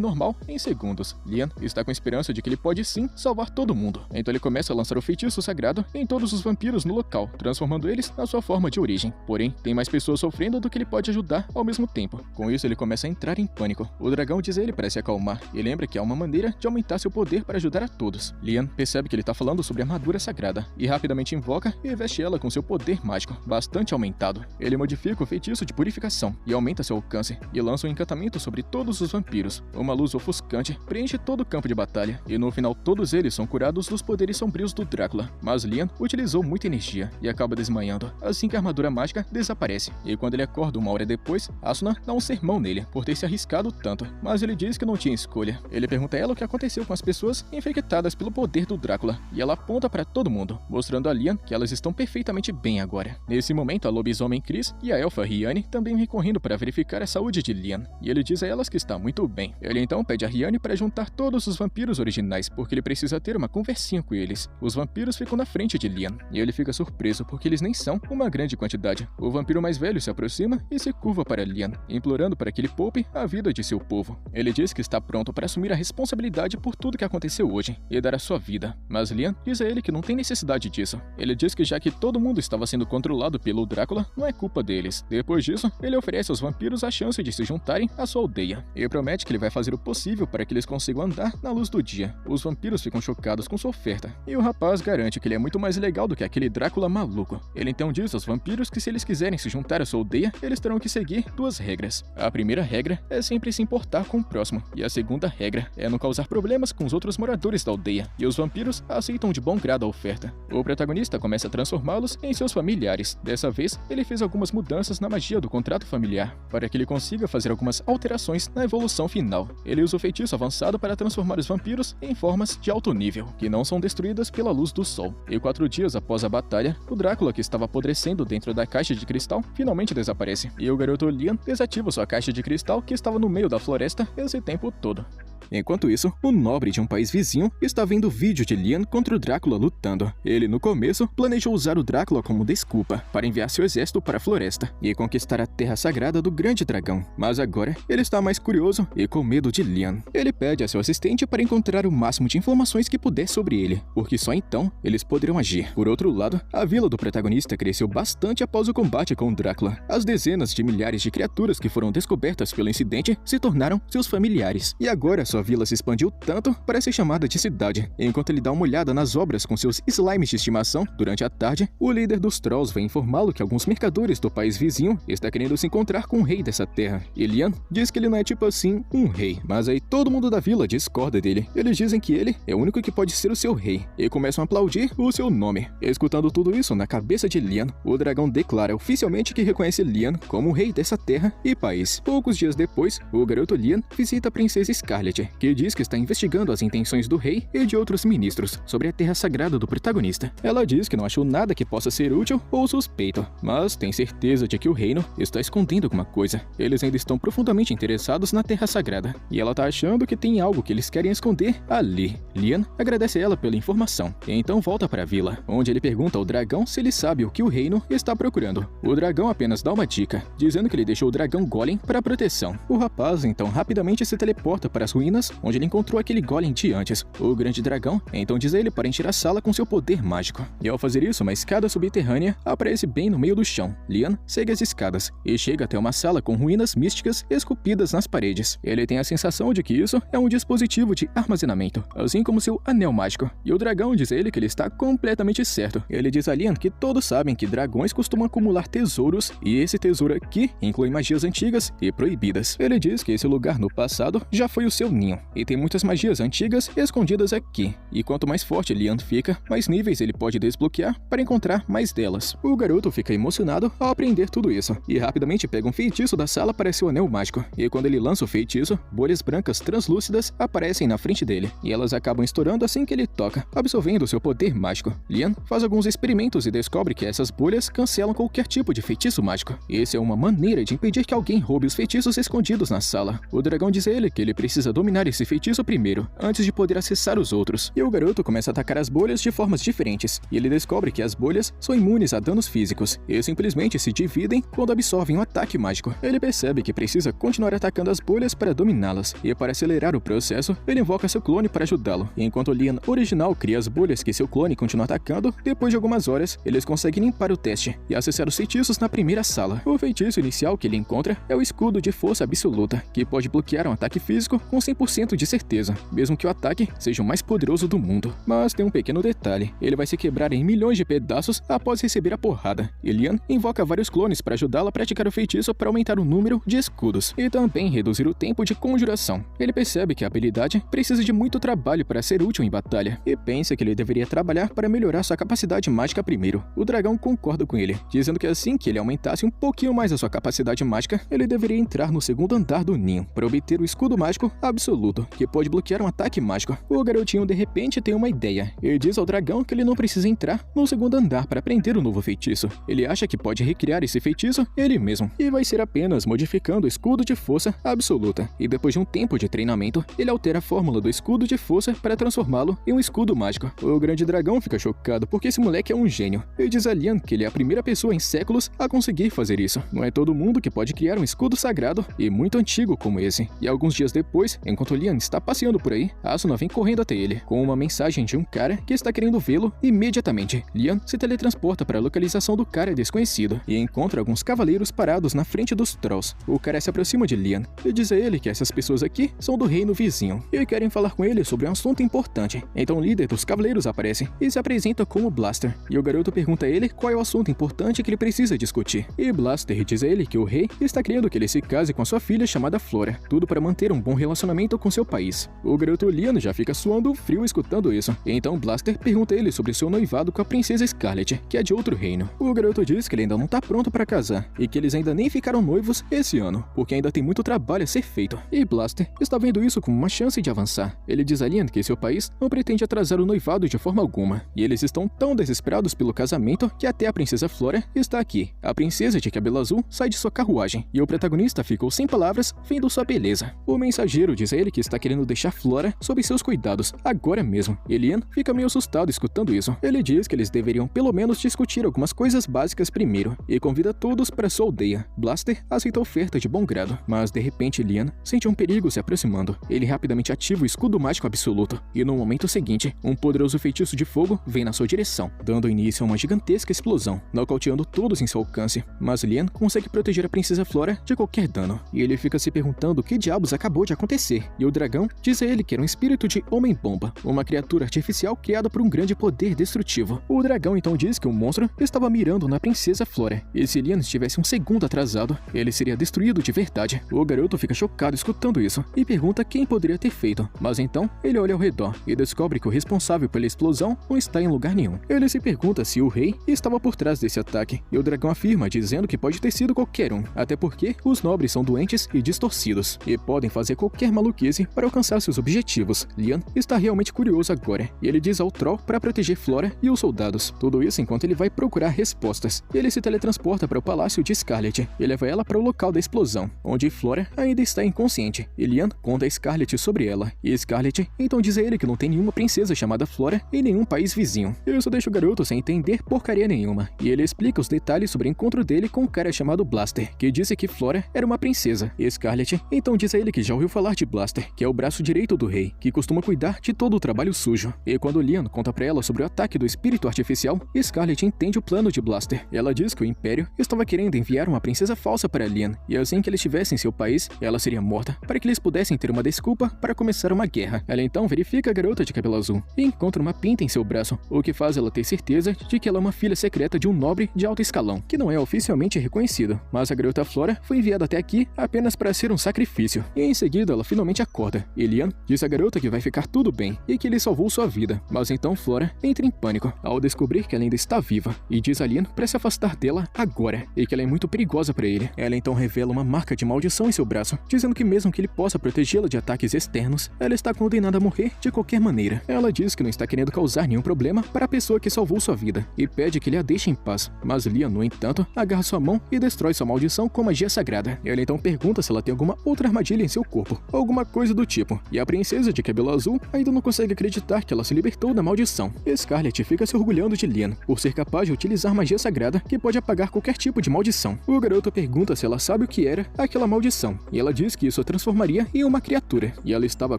normal em segundos. Lian está com esperança de que ele pode sim salvar todo mundo. Então ele começa a lançar o feitiço sagrado em todos os vampiros no local, transformando eles na sua forma de origem. Porém, tem mais pessoas sofrendo do que ele pode ajudar ao mesmo tempo. Com isso, ele começa a entrar em pânico. O dragão diz a ele para se acalmar e lembra que há uma maneira de aumentar seu poder para ajudar a todos. Lian percebe que ele está falando sobre a armadura sagrada e rapidamente invoca e veste ela com seu poder mágico, bastante aumentado. Ele modifica o feitiço de purificação e aumenta seu alcance e lança um encantamento sobre todos os vampiros. Uma luz ofuscante preenche todo o campo de batalha e no final todos eles são curados dos poderes sombrios do Drácula. Mas Lian utilizou muita energia e acaba desmaiando assim que a armadura mágica desaparece. E quando ele acorda uma hora depois, Asuna dá um sermão nele por ter se arriscado tanto, mas ele diz que não tinha escolha. Ele pergunta a ela o que aconteceu com as pessoas infectadas pelo poder do Drácula e ela aponta para todo mundo, mostrando a Lian que elas estão perfeitamente bem agora. Nesse momento, a lobisomem Chris e a elfa Riane também vêm correndo para verificar a saúde de Lian e ele diz a elas que está muito bem. Ele então pede a Riane para juntar todos os vampiros originais porque ele precisa ter uma conversinha com eles. Os vampiros ficam na frente de Lian e ele fica surpreso porque eles nem são uma grande quantidade. O vampiro mais velho se aproxima e se curva para Lian, implorando para que ele poupe a vida de seu povo. Ele diz que está pronto para assumir a responsabilidade por tudo que aconteceu hoje e dar a sua vida, mas Lian diz a ele que não tem necessidade disso. Ele diz que já que todo mundo estava sendo controlado pelo Drácula, não é culpa deles. Depois disso, ele oferece aos vampiros a chance de se juntarem à sua aldeia e promete que ele vai fazer o possível para que eles consigam andar na luz do dia. Os vampiros ficam chocados com sua oferta e o rapaz garante que ele é muito mais legal do que aquele Drácula maluco. Ele então diz aos vampiros que se eles quiserem se juntar à sua aldeia, eles terão que seguir duas regras. A primeira regra é sempre se importar com o próximo e a segunda regra é não causar problemas com os outros moradores da aldeia. E os vampiros aceitam de bom grado a oferta. O protagonista começa a transformá-los em seus familiares. Dessa vez, ele fez algumas mudanças na magia do contrato familiar para que ele consiga fazer algumas alterações na evolução final. Ele usa o feitiço avançado para transformar os vampiros em formas de alto nível, que não são destruídas pela luz do sol. E 4 dias após a batalha, o Drácula, que estava apodrecendo dentro da caixa de cristal, finalmente desaparece. E o garoto Lian desativa sua caixa de cristal que estava no meio da floresta esse tempo todo. Enquanto isso, o nobre de um país vizinho está vendo o vídeo de Lian contra o Drácula lutando. Ele, no começo, planejou usar o Drácula como desculpa para enviar seu exército para a floresta e conquistar a terra sagrada do grande dragão. Mas agora, ele está mais curioso e com medo de Lian. Ele pede a seu assistente para encontrar o máximo de informações que puder sobre ele, porque só então eles poderão agir. Por outro lado, a vila do protagonista cresceu bastante após o combate com o Drácula. As dezenas de milhares de criaturas que foram descobertas pelo incidente se tornaram seus familiares. E agora, sua vila se expandiu tanto para ser chamada de cidade. Enquanto ele dá uma olhada nas obras com seus slimes de estimação, durante a tarde, o líder dos Trolls vem informá-lo que alguns mercadores do país vizinho está querendo se encontrar com o rei dessa terra. E Lian diz que ele não é tipo assim um rei, mas aí todo mundo da vila discorda dele. Eles dizem que ele é o único que pode ser o seu rei e começam a aplaudir o seu nome. Escutando tudo isso na cabeça de Lian, o dragão declara oficialmente que reconhece Lian como o rei dessa terra e país. Poucos dias depois, o garoto Lian visita a princesa Scarlet, que diz que está investigando as intenções do rei e de outros ministros sobre a terra sagrada do protagonista. Ela diz que não achou nada que possa ser útil ou suspeito, mas tem certeza de que o reino está escondendo alguma coisa. Eles ainda estão profundamente interessados na terra sagrada, e ela tá achando que tem algo que eles querem esconder ali. Lian agradece a ela pela informação, e então volta para a vila, onde ele pergunta ao dragão se ele sabe o que o reino está procurando. O dragão apenas dá uma dica, dizendo que ele deixou o dragão Golem para proteção. O rapaz então rapidamente se teleporta para as ruínas onde ele encontrou aquele golem de antes. O grande dragão então diz a ele para encher a sala com seu poder mágico. E ao fazer isso, uma escada subterrânea aparece bem no meio do chão. Lian segue as escadas e chega até uma sala com ruínas místicas esculpidas nas paredes. Ele tem a sensação de que isso é um dispositivo de armazenamento, assim como seu anel mágico. E o dragão diz a ele que ele está completamente certo. Ele diz a Lian que todos sabem que dragões costumam acumular tesouros, e esse tesouro aqui inclui magias antigas e proibidas. Ele diz que esse lugar no passado já foi o seu ninho, e tem muitas magias antigas escondidas aqui. E quanto mais forte Lian fica, mais níveis ele pode desbloquear para encontrar mais delas. O garoto fica emocionado ao aprender tudo isso, e rapidamente pega um feitiço da sala para seu anel mágico. E quando ele lança o feitiço, bolhas brancas translúcidas aparecem na frente dele, e elas acabam estourando assim que ele toca, absorvendo seu poder mágico. Lian faz alguns experimentos e descobre que essas bolhas cancelam qualquer tipo de feitiço mágico. Essa é uma maneira de impedir que alguém roube os feitiços escondidos na sala. O dragão diz a ele que ele precisa dominar dominar esse feitiço primeiro, antes de poder acessar os outros. E o garoto começa a atacar as bolhas de formas diferentes, e ele descobre que as bolhas são imunes a danos físicos, e simplesmente se dividem quando absorvem um ataque mágico. Ele percebe que precisa continuar atacando as bolhas para dominá-las, e para acelerar o processo, ele invoca seu clone para ajudá-lo. E enquanto o Lian original cria as bolhas que seu clone continua atacando, depois de algumas horas, eles conseguem limpar o teste e acessar os feitiços na primeira sala. O feitiço inicial que ele encontra é o escudo de força absoluta, que pode bloquear um ataque físico com 100% de certeza, mesmo que o ataque seja o mais poderoso do mundo. Mas tem um pequeno detalhe, ele vai se quebrar em milhões de pedaços após receber a porrada. E Lian invoca vários clones para ajudá-la a praticar o feitiço para aumentar o número de escudos e também reduzir o tempo de conjuração. Ele percebe que a habilidade precisa de muito trabalho para ser útil em batalha e pensa que ele deveria trabalhar para melhorar sua capacidade mágica primeiro. O dragão concorda com ele, dizendo que assim que ele aumentasse um pouquinho mais a sua capacidade mágica, ele deveria entrar no segundo andar do ninho para obter o escudo mágico absoluto, que pode bloquear um ataque mágico. O garotinho de repente tem uma ideia e diz ao dragão que ele não precisa entrar no segundo andar para aprender o novo feitiço. Ele acha que pode recriar esse feitiço ele mesmo, e vai ser apenas modificando o escudo de força absoluta. E depois de um tempo de treinamento, ele altera a fórmula do escudo de força para transformá-lo em um escudo mágico. O grande dragão fica chocado porque esse moleque é um gênio, e diz a Lian que ele é a primeira pessoa em séculos a conseguir fazer isso. Não é todo mundo que pode criar um escudo sagrado e muito antigo como esse. E alguns dias depois, enquanto Lian está passeando por aí, Asuna vem correndo até ele, com uma mensagem de um cara que está querendo vê-lo imediatamente. Lian se teletransporta para a localização do cara desconhecido e encontra alguns cavaleiros parados na frente dos Trolls. O cara se aproxima de Lian e diz a ele que essas pessoas aqui são do reino vizinho e querem falar com ele sobre um assunto importante. Então o líder dos cavaleiros aparece e se apresenta como Blaster, e o garoto pergunta a ele qual é o assunto importante que ele precisa discutir. E Blaster diz a ele que o rei está querendo que ele se case com a sua filha chamada Flora, tudo para manter um bom relacionamento com seu país. O garoto Lian já fica suando frio escutando isso, então Blaster pergunta a ele sobre seu noivado com a princesa Scarlet, que é de outro reino. O garoto diz que ele ainda não está pronto para casar e que eles ainda nem ficaram noivos esse ano, porque ainda tem muito trabalho a ser feito. E Blaster está vendo isso como uma chance de avançar. Ele diz a Lian que seu país não pretende atrasar o noivado de forma alguma, e eles estão tão desesperados pelo casamento que até a princesa Flora está aqui. A princesa de cabelo azul sai de sua carruagem, e o protagonista ficou sem palavras vendo sua beleza. O mensageiro diz a ele que está querendo deixar Flora sob seus cuidados, agora mesmo. E Lian fica meio assustado escutando isso. Ele diz que eles deveriam pelo menos discutir algumas coisas básicas primeiro, e convida todos para sua aldeia. Blaster aceita a oferta de bom grado, mas de repente Lian sente um perigo se aproximando. Ele rapidamente ativa o escudo mágico absoluto, e no momento seguinte, um poderoso feitiço de fogo vem na sua direção, dando início a uma gigantesca explosão, nocauteando todos em seu alcance. Mas Lian consegue proteger a princesa Flora de qualquer dano, e ele fica se perguntando o que diabos acabou de acontecer. E o dragão diz a ele que era um espírito de Homem-Bomba, uma criatura artificial criada por um grande poder destrutivo. O dragão então diz que o monstro estava mirando na princesa Flora, e se Lian estivesse um segundo atrasado, ele seria destruído de verdade. O garoto fica chocado escutando isso, e pergunta quem poderia ter feito, mas então ele olha ao redor e descobre que o responsável pela explosão não está em lugar nenhum. Ele se pergunta se o rei estava por trás desse ataque, e o dragão afirma dizendo que pode ter sido qualquer um, até porque os nobres são doentes e distorcidos, e podem fazer qualquer maluquice para alcançar seus objetivos. Lian está realmente curioso agora, e ele diz ao Troll para proteger Flora e os soldados. Tudo isso enquanto ele vai procurar respostas. Ele se teletransporta para o palácio de Scarlet e leva ela para o local da explosão, onde Flora ainda está inconsciente. E Lian conta a Scarlet sobre ela, e Scarlet então diz a ele que não tem nenhuma princesa chamada Flora em nenhum país vizinho. Isso deixa o garoto sem entender porcaria nenhuma, e ele explica os detalhes sobre o encontro dele com um cara chamado Blaster, que disse que Flora era uma princesa. E Scarlet então diz a ele que já ouviu falar de Blaster, que é o braço direito do rei, que costuma cuidar de todo o trabalho sujo. E quando Lian conta pra ela sobre o ataque do espírito artificial, Scarlet entende o plano de Blaster. Ela diz que o Império estava querendo enviar uma princesa falsa para Lian, e assim que ele estivesse em seu país, ela seria morta, para que eles pudessem ter uma desculpa para começar uma guerra. Ela então verifica a garota de cabelo azul e encontra uma pinta em seu braço, o que faz ela ter certeza de que ela é uma filha secreta de um nobre de alto escalão, que não é oficialmente reconhecido. Mas a garota Flora foi enviada até aqui apenas para ser um sacrifício, e em seguida ela finalmente acorda. E Lian diz à garota que vai ficar tudo bem e que ele salvou sua vida, mas então Flora entra em pânico ao descobrir que ela ainda está viva, e diz a Lian para se afastar dela agora, e que ela é muito perigosa para ele. Ela então revela uma marca de maldição em seu braço, dizendo que mesmo que ele possa protegê-la de ataques externos, ela está condenada a morrer de qualquer maneira. Ela diz que não está querendo causar nenhum problema para a pessoa que salvou sua vida, e pede que ele a deixe em paz, mas Lian, no entanto, agarra sua mão e destrói sua maldição com magia sagrada. Ela então pergunta se ela tem alguma outra armadilha em seu corpo, alguma alguma coisa do tipo, e a princesa de cabelo azul ainda não consegue acreditar que ela se libertou da maldição. Scarlet fica se orgulhando de Lian por ser capaz de utilizar magia sagrada que pode apagar qualquer tipo de maldição. O garoto pergunta se ela sabe o que era aquela maldição, e ela diz que isso a transformaria em uma criatura, e ela estava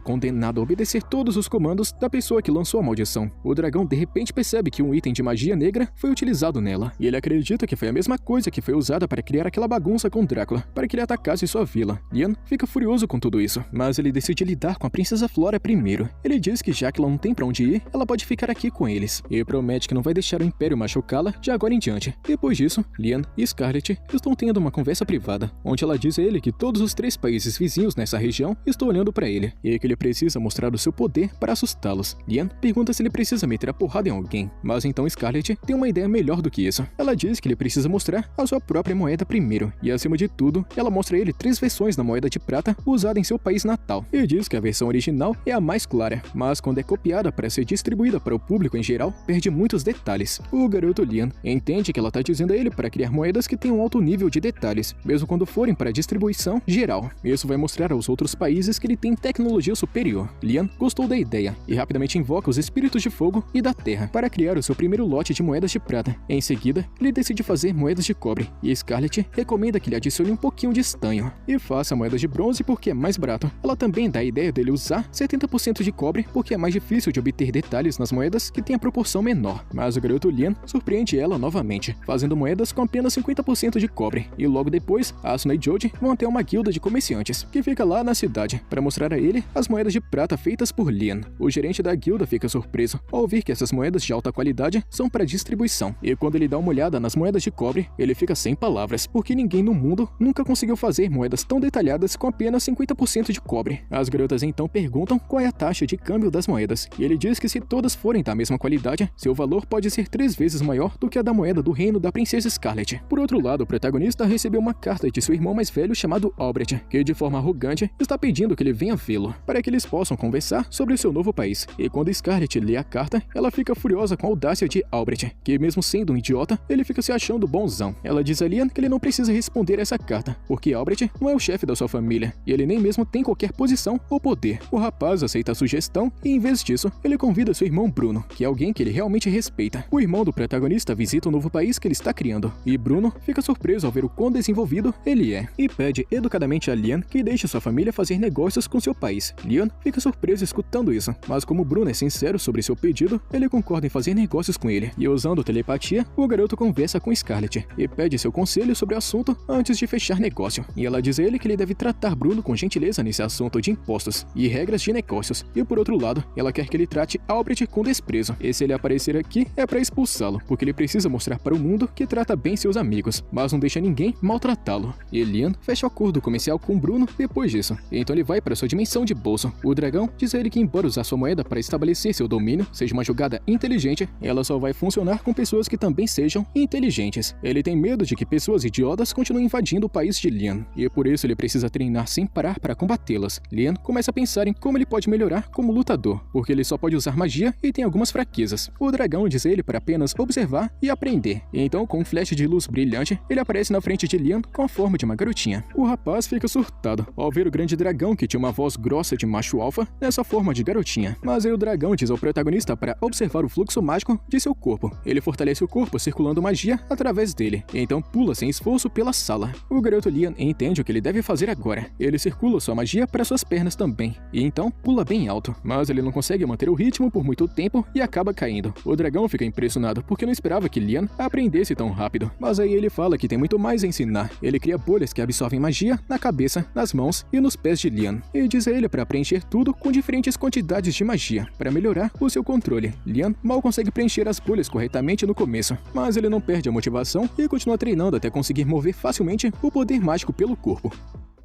condenada a obedecer todos os comandos da pessoa que lançou a maldição. O dragão de repente percebe que um item de magia negra foi utilizado nela, e ele acredita que foi a mesma coisa que foi usada para criar aquela bagunça com Drácula, para que ele atacasse sua vila. Lian fica furioso com tudo isso, mas ele decide lidar com a princesa Flora primeiro. Ele diz que já que ela não tem pra onde ir, ela pode ficar aqui com eles, e promete que não vai deixar o Império machucá-la de agora em diante. Depois disso, Lian e Scarlet estão tendo uma conversa privada, onde ela diz a ele que todos os 3 países vizinhos nessa região estão olhando pra ele, e que ele precisa mostrar o seu poder para assustá-los. Lian pergunta se ele precisa meter a porrada em alguém, mas então Scarlet tem uma ideia melhor do que isso. Ela diz que ele precisa mostrar a sua própria moeda primeiro, e acima de tudo, ela mostra a ele 3 versões da moeda de prata usada em seu país natal, e diz que a versão original é a mais clara, mas quando é copiada para ser distribuída para o público em geral, perde muitos detalhes. O garoto Lian entende que ela está dizendo a ele para criar moedas que tenham um alto nível de detalhes, mesmo quando forem para distribuição geral. Isso vai mostrar aos outros países que ele tem tecnologia superior. Lian gostou da ideia e rapidamente invoca os espíritos de fogo e da terra para criar o seu primeiro lote de moedas de prata. Em seguida, ele decide fazer moedas de cobre, e Scarlet recomenda que ele adicione um pouquinho de estanho e faça moedas de bronze porque é mais barato. Ela também dá a ideia dele usar 70% de cobre porque é mais difícil de obter detalhes nas moedas que têm a proporção menor. Mas o garoto Lian surpreende ela novamente, fazendo moedas com apenas 50% de cobre, e logo depois, Asuna e Jodie vão até uma guilda de comerciantes que fica lá na cidade para mostrar a ele as moedas de prata feitas por Lian. O gerente da guilda fica surpreso ao ouvir que essas moedas de alta qualidade são para distribuição, e quando ele dá uma olhada nas moedas de cobre, ele fica sem palavras, porque ninguém no mundo nunca conseguiu fazer moedas tão detalhadas com apenas 50% de cobre. As garotas então perguntam qual é a taxa de câmbio das moedas, e ele diz que se todas forem da mesma qualidade, seu valor pode ser 3 vezes maior do que a da moeda do reino da princesa Scarlet. Por outro lado, o protagonista recebeu uma carta de seu irmão mais velho chamado Albrecht, que de forma arrogante está pedindo que ele venha vê-lo, para que eles possam conversar sobre o seu novo país. E quando Scarlet lê a carta, ela fica furiosa com a audácia de Albrecht, que mesmo sendo um idiota, ele fica se achando bonzão. Ela diz a Lian que ele não precisa responder essa carta, porque Albrecht não é o chefe da sua família, e ele nem mesmo tem qualquer posição ou poder. O rapaz aceita a sugestão e, em vez disso, ele convida seu irmão Bruno, que é alguém que ele realmente respeita. O irmão do protagonista visita o novo país que ele está criando, e Bruno fica surpreso ao ver o quão desenvolvido ele é, e pede educadamente a Lian que deixe sua família fazer negócios com seu país. Lian fica surpreso escutando isso, mas como Bruno é sincero sobre seu pedido, ele concorda em fazer negócios com ele, e usando telepatia, o garoto conversa com Scarlet e pede seu conselho sobre o assunto antes de fechar negócio, e ela diz a ele que ele deve tratar Bruno com gentileza nesse assunto de impostos e regras de negócios, e por outro lado, ela quer que ele trate Albrecht com desprezo, e se ele aparecer aqui é para expulsá-lo, porque ele precisa mostrar para o mundo que trata bem seus amigos, mas não deixa ninguém maltratá-lo. E Lian fecha o acordo comercial com Bruno depois disso, então ele vai para sua dimensão de bolso. O dragão diz a ele que embora usar sua moeda para estabelecer seu domínio seja uma jogada inteligente, ela só vai funcionar com pessoas que também sejam inteligentes. Ele tem medo de que pessoas idiotas continuem invadindo o país de Lian, e por isso ele precisa treinar sem parar para combatê-las. Lian começa a pensar em como ele pode melhorar como lutador, porque ele só pode usar magia e tem algumas fraquezas. O dragão diz a ele para apenas observar e aprender, e então com um flash de luz brilhante, ele aparece na frente de Lian com a forma de uma garotinha. O rapaz fica surtado ao ver o grande dragão que tinha uma voz grossa de macho alfa nessa forma de garotinha, mas aí o dragão diz ao protagonista para observar o fluxo mágico de seu corpo. Ele fortalece o corpo circulando magia através dele, e então pula sem esforço pela sala. O garoto Lian entende o que ele deve fazer agora. Ele circula sua magia para suas pernas também, e então pula bem alto, mas ele não consegue manter o ritmo por muito tempo e acaba caindo. O dragão fica impressionado porque não esperava que Lian aprendesse tão rápido, mas aí ele fala que tem muito mais a ensinar. Ele cria bolhas que absorvem magia na cabeça, nas mãos e nos pés de Lian, e diz a ele para preencher tudo com diferentes quantidades de magia para melhorar o seu controle. Lian mal consegue preencher as bolhas corretamente no começo, mas ele não perde a motivação e continua treinando até conseguir mover facilmente o poder mágico pelo corpo.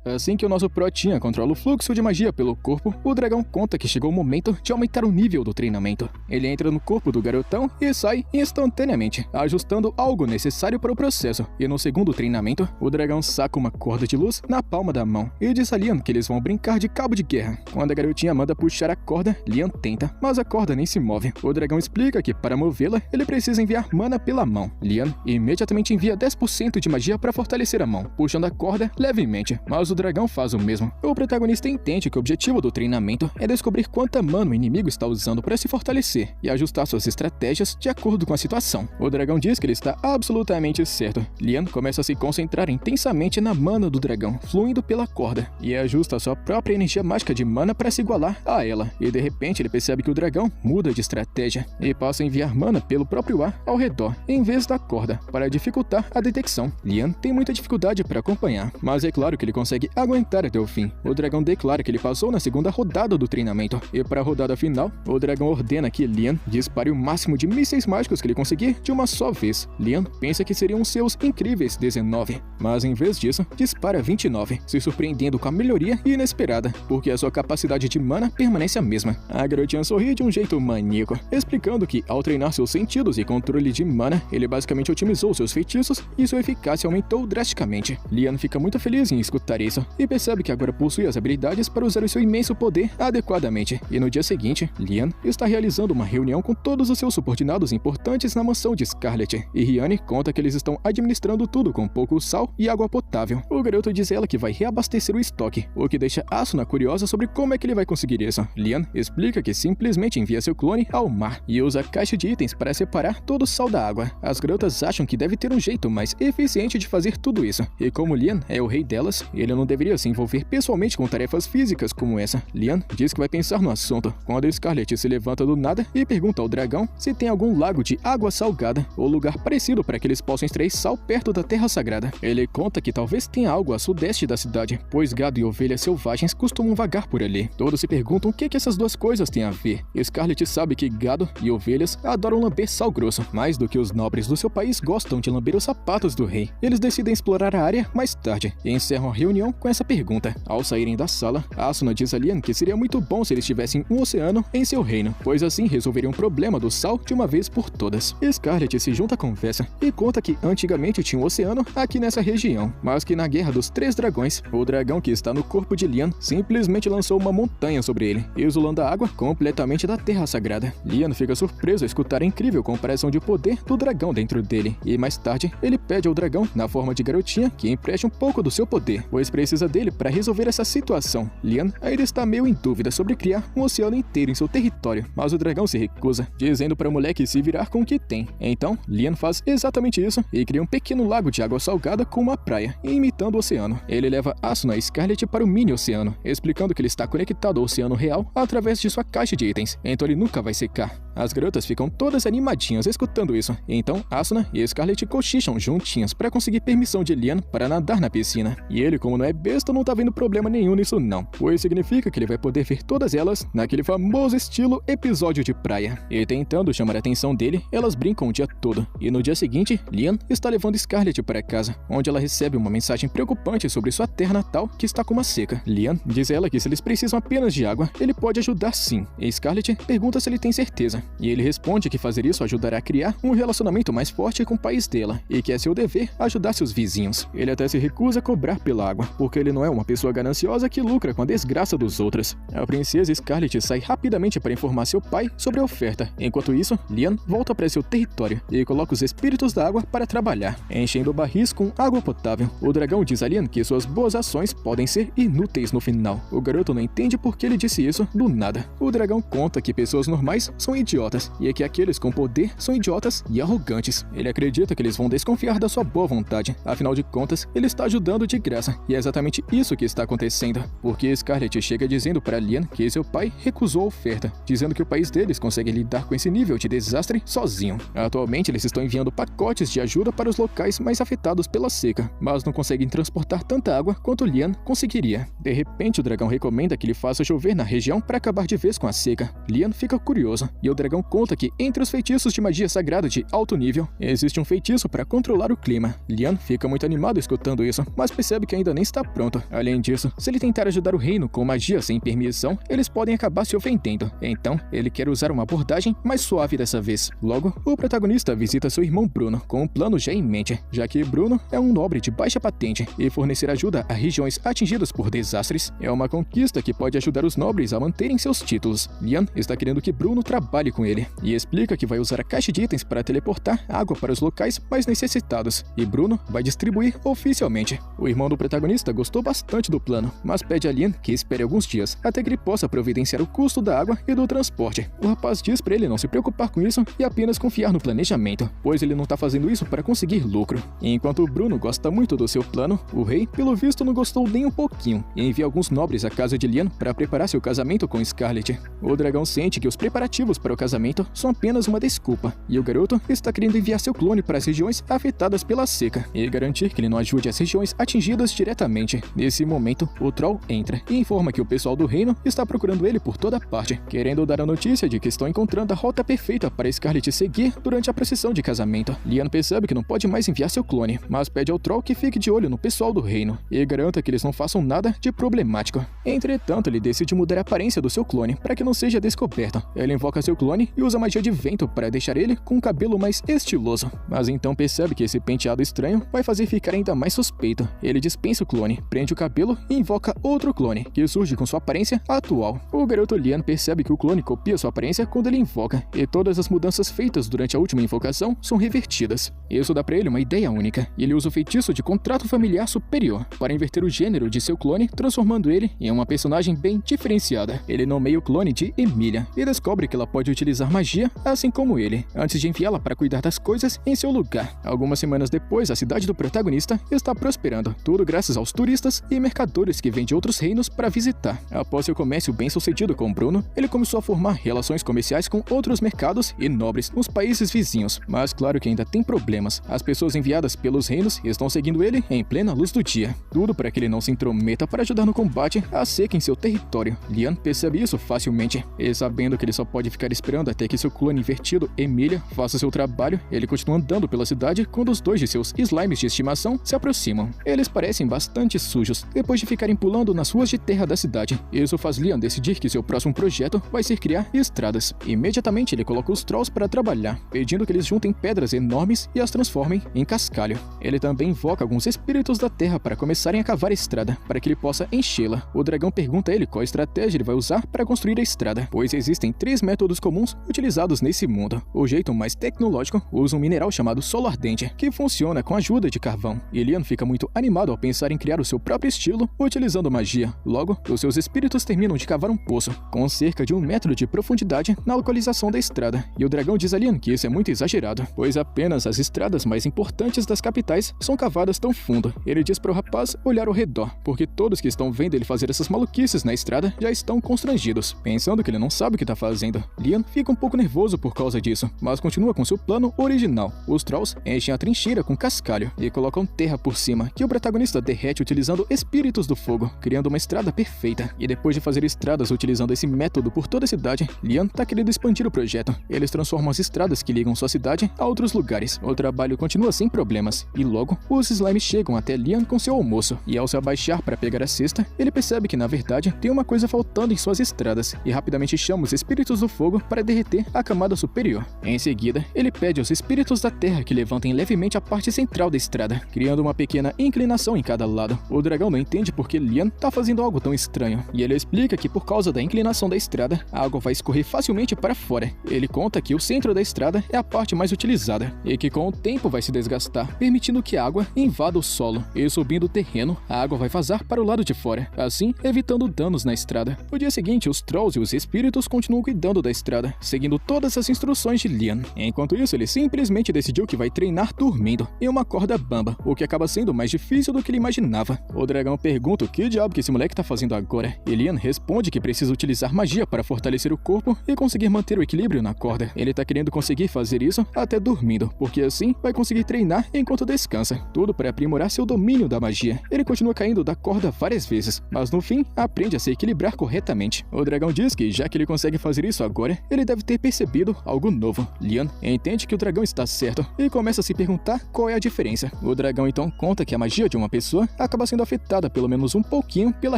Assim que o nosso protinha controla o fluxo de magia pelo corpo, o dragão conta que chegou o momento de aumentar o nível do treinamento. Ele entra no corpo do garotão e sai instantaneamente, ajustando algo necessário para o processo. E no segundo treinamento, o dragão saca uma corda de luz na palma da mão e diz a Lian que eles vão brincar de cabo de guerra. Quando a garotinha manda puxar a corda, Lian tenta, mas a corda nem se move. O dragão explica que para movê-la, ele precisa enviar mana pela mão. Lian imediatamente envia 10% de magia para fortalecer a mão, puxando a corda levemente, mas mas o dragão faz o mesmo. O protagonista entende que o objetivo do treinamento é descobrir quanta mana o inimigo está usando para se fortalecer e ajustar suas estratégias de acordo com a situação. O dragão diz que ele está absolutamente certo. Lian começa a se concentrar intensamente na mana do dragão, fluindo pela corda, e ajusta a sua própria energia mágica de mana para se igualar a ela. E de repente ele percebe que o dragão muda de estratégia e passa a enviar mana pelo próprio ar ao redor, em vez da corda, para dificultar a detecção. Lian tem muita dificuldade para acompanhar, mas é claro que ele consegue aguentar até o fim. O dragão declara que ele passou na segunda rodada do treinamento, e para a rodada final, o dragão ordena que Lian dispare o máximo de mísseis mágicos que ele conseguir de uma só vez. Lian pensa que seriam seus incríveis 19, mas em vez disso, dispara 29, se surpreendendo com a melhoria inesperada, porque a sua capacidade de mana permanece a mesma. A garotinha sorri de um jeito maníaco, explicando que ao treinar seus sentidos e controle de mana, ele basicamente otimizou seus feitiços e sua eficácia aumentou drasticamente. Lian fica muito feliz em escutar isso e percebe que agora possui as habilidades para usar o seu imenso poder adequadamente. E no dia seguinte, Lian está realizando uma reunião com todos os seus subordinados importantes na mansão de Scarlet, e Riane conta que eles estão administrando tudo com pouco sal e água potável. O garoto diz a ela que vai reabastecer o estoque, o que deixa Asuna curiosa sobre como é que ele vai conseguir isso. Lian explica que simplesmente envia seu clone ao mar e usa a caixa de itens para separar todo o sal da água. As garotas acham que deve ter um jeito mais eficiente de fazer tudo isso, e como Lian é o rei delas, ele não deveria se envolver pessoalmente com tarefas físicas como essa. Lian diz que vai pensar no assunto, quando Scarlet se levanta do nada e pergunta ao dragão se tem algum lago de água salgada ou lugar parecido para que eles possam extrair sal perto da Terra Sagrada. Ele conta que talvez tenha algo a sudeste da cidade, pois gado e ovelhas selvagens costumam vagar por ali. Todos se perguntam o que essas duas coisas têm a ver. Scarlet sabe que gado e ovelhas adoram lamber sal grosso, mais do que os nobres do seu país gostam de lamber os sapatos do rei. Eles decidem explorar a área mais tarde e encerram a reunião com essa pergunta. Ao saírem da sala, Asuna diz a Lian que seria muito bom se eles tivessem um oceano em seu reino, pois assim resolveriam o problema do sal de uma vez por todas. Scarlet se junta à conversa e conta que antigamente tinha um oceano aqui nessa região, mas que na Guerra dos Três Dragões, o dragão que está no corpo de Lian simplesmente lançou uma montanha sobre ele, isolando a água completamente da Terra Sagrada. Lian fica surpreso ao escutar a incrível comparação de poder do dragão dentro dele, e mais tarde ele pede ao dragão, na forma de garotinha, que empreste um pouco do seu poder, pois precisa dele para resolver essa situação. Lian ainda está meio em dúvida sobre criar um oceano inteiro em seu território, mas o dragão se recusa, dizendo para o moleque se virar com o que tem. Então, Lian faz exatamente isso e cria um pequeno lago de água salgada com uma praia, imitando o oceano. Ele leva Asuna e Scarlet para o mini-oceano, explicando que ele está conectado ao oceano real através de sua caixa de itens, então ele nunca vai secar. As garotas ficam todas animadinhas escutando isso, então Asuna e Scarlet cochicham juntinhas para conseguir permissão de Lian para nadar na piscina. E ele, como não é besta, não tá vendo problema nenhum nisso não, pois significa que ele vai poder ver todas elas naquele famoso estilo episódio de praia. E tentando chamar a atenção dele, elas brincam o dia todo. E no dia seguinte, Lian está levando Scarlet para casa, onde ela recebe uma mensagem preocupante sobre sua terra natal que está com uma seca. Lian diz a ela que se eles precisam apenas de água, ele pode ajudar sim. E Scarlet pergunta se ele tem certeza. E ele responde que fazer isso ajudará a criar um relacionamento mais forte com o país dela, e que é seu dever ajudar seus vizinhos. Ele até se recusa a cobrar pela água, porque ele não é uma pessoa gananciosa que lucra com a desgraça dos outros. A princesa Scarlet sai rapidamente para informar seu pai sobre a oferta. Enquanto isso, Lian volta para seu território e coloca os espíritos da água para trabalhar, enchendo barris com água potável. O dragão diz a Lian que suas boas ações podem ser inúteis no final. O garoto não entende por que ele disse isso do nada. O dragão conta que pessoas normais são idiotas, e é que aqueles com poder são idiotas e arrogantes. Ele acredita que eles vão desconfiar da sua boa vontade, afinal de contas, ele está ajudando de graça, e é exatamente isso que está acontecendo, porque Scarlet chega dizendo para Lian que seu pai recusou a oferta, dizendo que o país deles consegue lidar com esse nível de desastre sozinho. Atualmente, eles estão enviando pacotes de ajuda para os locais mais afetados pela seca, mas não conseguem transportar tanta água quanto Lian conseguiria. De repente, o dragão recomenda que ele faça chover na região para acabar de vez com a seca. Lian fica curioso, e o dragão conta que entre os feitiços de magia sagrada de alto nível, existe um feitiço para controlar o clima. Lian fica muito animado escutando isso, mas percebe que ainda nem está pronto. Além disso, se ele tentar ajudar o reino com magia sem permissão, eles podem acabar se ofendendo. Então, ele quer usar uma abordagem mais suave dessa vez. Logo, o protagonista visita seu irmão Bruno, com um plano já em mente, já que Bruno é um nobre de baixa patente e fornecer ajuda a regiões atingidas por desastres é uma conquista que pode ajudar os nobres a manterem seus títulos. Lian está querendo que Bruno trabalhe com ele e explica que vai usar a caixa de itens para teleportar água para os locais mais necessitados, e Bruno vai distribuir oficialmente. O irmão do protagonista protagonista gostou bastante do plano, mas pede a Lian que espere alguns dias, até que ele possa providenciar o custo da água e do transporte. O rapaz diz pra ele não se preocupar com isso e apenas confiar no planejamento, pois ele não tá fazendo isso para conseguir lucro. Enquanto o Bruno gosta muito do seu plano, o rei, pelo visto, não gostou nem um pouquinho e envia alguns nobres à casa de Lian para preparar seu casamento com Scarlet. O dragão sente que os preparativos para o casamento são apenas uma desculpa, e o garoto está querendo enviar seu clone para as regiões afetadas pela seca e garantir que ele não ajude as regiões atingidas diretamente. Nesse momento, o Troll entra e informa que o pessoal do reino está procurando ele por toda parte, querendo dar a notícia de que estão encontrando a rota perfeita para Scarlet seguir durante a procissão de casamento. Lian percebe que não pode mais enviar seu clone, mas pede ao Troll que fique de olho no pessoal do reino e garanta que eles não façam nada de problemático. Entretanto, ele decide mudar a aparência do seu clone para que não seja descoberto. Ele invoca seu clone e usa magia de vento para deixar ele com um cabelo mais estiloso, mas então percebe que esse penteado estranho vai fazer ficar ainda mais suspeito. Ele dispensa o clone, prende o cabelo e invoca outro clone, que surge com sua aparência atual. O garoto Lian percebe que o clone copia sua aparência quando ele invoca, e todas as mudanças feitas durante a última invocação são revertidas. Isso dá pra ele uma ideia única, e ele usa o feitiço de contrato familiar superior para inverter o gênero de seu clone, transformando ele em uma personagem bem diferenciada. Ele nomeia o clone de Emilia e descobre que ela pode utilizar magia assim como ele, antes de enviá-la para cuidar das coisas em seu lugar. Algumas semanas depois, a cidade do protagonista está prosperando, tudo graças aos turistas e mercadores que vêm de outros reinos para visitar. Após seu comércio bem-sucedido com Bruno, ele começou a formar relações comerciais com outros mercados e nobres nos países vizinhos, mas claro que ainda tem problemas. As pessoas enviadas pelos reinos estão seguindo ele em plena luz do dia, tudo para que ele não se intrometa para ajudar no combate à seca em seu território. Lian percebe isso facilmente, e sabendo que ele só pode ficar esperando até que seu clone invertido, Emilia, faça seu trabalho, ele continua andando pela cidade quando os dois de seus slimes de estimação se aproximam. Eles parecem bastante sujos, depois de ficarem pulando nas ruas de terra da cidade. Isso faz Lian decidir que seu próximo projeto vai ser criar estradas. Imediatamente ele coloca os Trolls para trabalhar, pedindo que eles juntem pedras enormes e as transformem em cascalho. Ele também invoca alguns espíritos da terra para começarem a cavar a estrada, para que ele possa enchê-la. O dragão pergunta a ele qual estratégia ele vai usar para construir a estrada, pois existem 3 métodos comuns utilizados nesse mundo. O jeito mais tecnológico usa um mineral chamado solo ardente, que funciona com a ajuda de carvão. E Lian fica muito animado ao pensar em criar o seu próprio estilo utilizando magia. Logo, os seus espíritos terminam de cavar um poço, com cerca de 1 metro de profundidade na localização da estrada. E o dragão diz a Lian que isso é muito exagerado, pois apenas as estradas mais importantes das capitais são cavadas tão fundo. Ele diz para o rapaz olhar ao redor, porque todos que estão vendo ele fazer essas maluquices na estrada já estão constrangidos, pensando que ele não sabe o que está fazendo. Lian fica um pouco nervoso por causa disso, mas continua com seu plano original. Os Trolls enchem a trincheira com cascalho e colocam terra por cima, que o protagonista derrete utilizando espíritos do fogo, criando uma estrada perfeita. E depois de fazer estradas utilizando esse método por toda a cidade, Lian tá querendo expandir o projeto. Eles transformam as estradas que ligam sua cidade a outros lugares. O trabalho continua sem problemas, e logo, os slimes chegam até Lian com seu almoço, e ao se abaixar para pegar a cesta, ele percebe que na verdade tem uma coisa faltando em suas estradas, e rapidamente chama os espíritos do fogo para derreter a camada superior. Em seguida, ele pede aos espíritos da terra que levantem levemente a parte central da estrada, criando uma pequena inclinação em cada lado. O dragão não entende porque Lian tá fazendo algo tão estranho, e ele explica que por causa da inclinação da estrada, a água vai escorrer facilmente para fora. Ele conta que o centro da estrada é a parte mais utilizada, e que com o tempo vai se desgastar, permitindo que a água invada o solo, e subindo o terreno, a água vai vazar para o lado de fora, assim evitando danos na estrada. No dia seguinte, os Trolls e os espíritos continuam cuidando da estrada, seguindo todas as instruções de Lian. Enquanto isso, ele simplesmente decidiu que vai treinar dormindo em uma corda bamba, o que acaba sendo mais difícil do que ele imaginava. O dragão pergunta o que diabo que esse moleque tá fazendo agora, e Lian responde que precisa utilizar magia para fortalecer o corpo e conseguir manter o equilíbrio na corda. Ele tá querendo conseguir fazer isso até dormindo, porque assim vai conseguir treinar enquanto descansa, tudo para aprimorar seu domínio da magia. Ele continua caindo da corda várias vezes, mas no fim aprende a se equilibrar corretamente. O dragão diz que já que ele consegue fazer isso agora, ele deve ter percebido algo novo. Lian entende que o dragão está certo e começa a se perguntar qual é a diferença. O dragão então conta que a magia de uma pessoa acaba sendo afetada pelo menos um pouquinho pela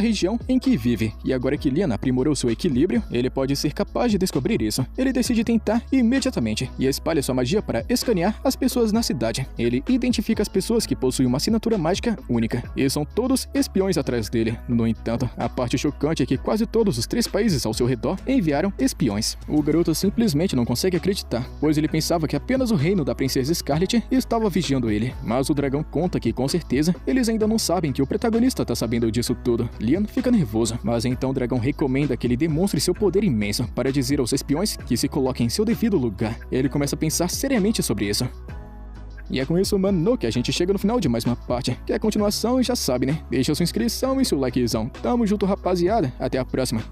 região em que vive, e agora que Lian aprimorou seu equilíbrio, ele pode ser capaz de descobrir isso. Ele decide tentar imediatamente e espalha sua magia para escanear as pessoas na cidade. Ele identifica as pessoas que possuem uma assinatura mágica única, e são todos espiões atrás dele. No entanto, a parte chocante é que quase todos os 3 países ao seu redor enviaram espiões. O garoto simplesmente não consegue acreditar, pois ele pensava que apenas o reino da princesa Scarlet estava vigiando ele, mas o dragão conta que com certeza eles ainda não sabem sabem que o protagonista tá sabendo disso tudo, Leon fica nervoso, mas então o dragão recomenda que ele demonstre seu poder imenso para dizer aos espiões que se coloquem em seu devido lugar. Ele começa a pensar seriamente sobre isso. E é com isso, mano, que a gente chega no final de mais uma parte. Quer continuação, já sabe, né? Deixa sua inscrição e seu likezão. Tamo junto, rapaziada. Até a próxima.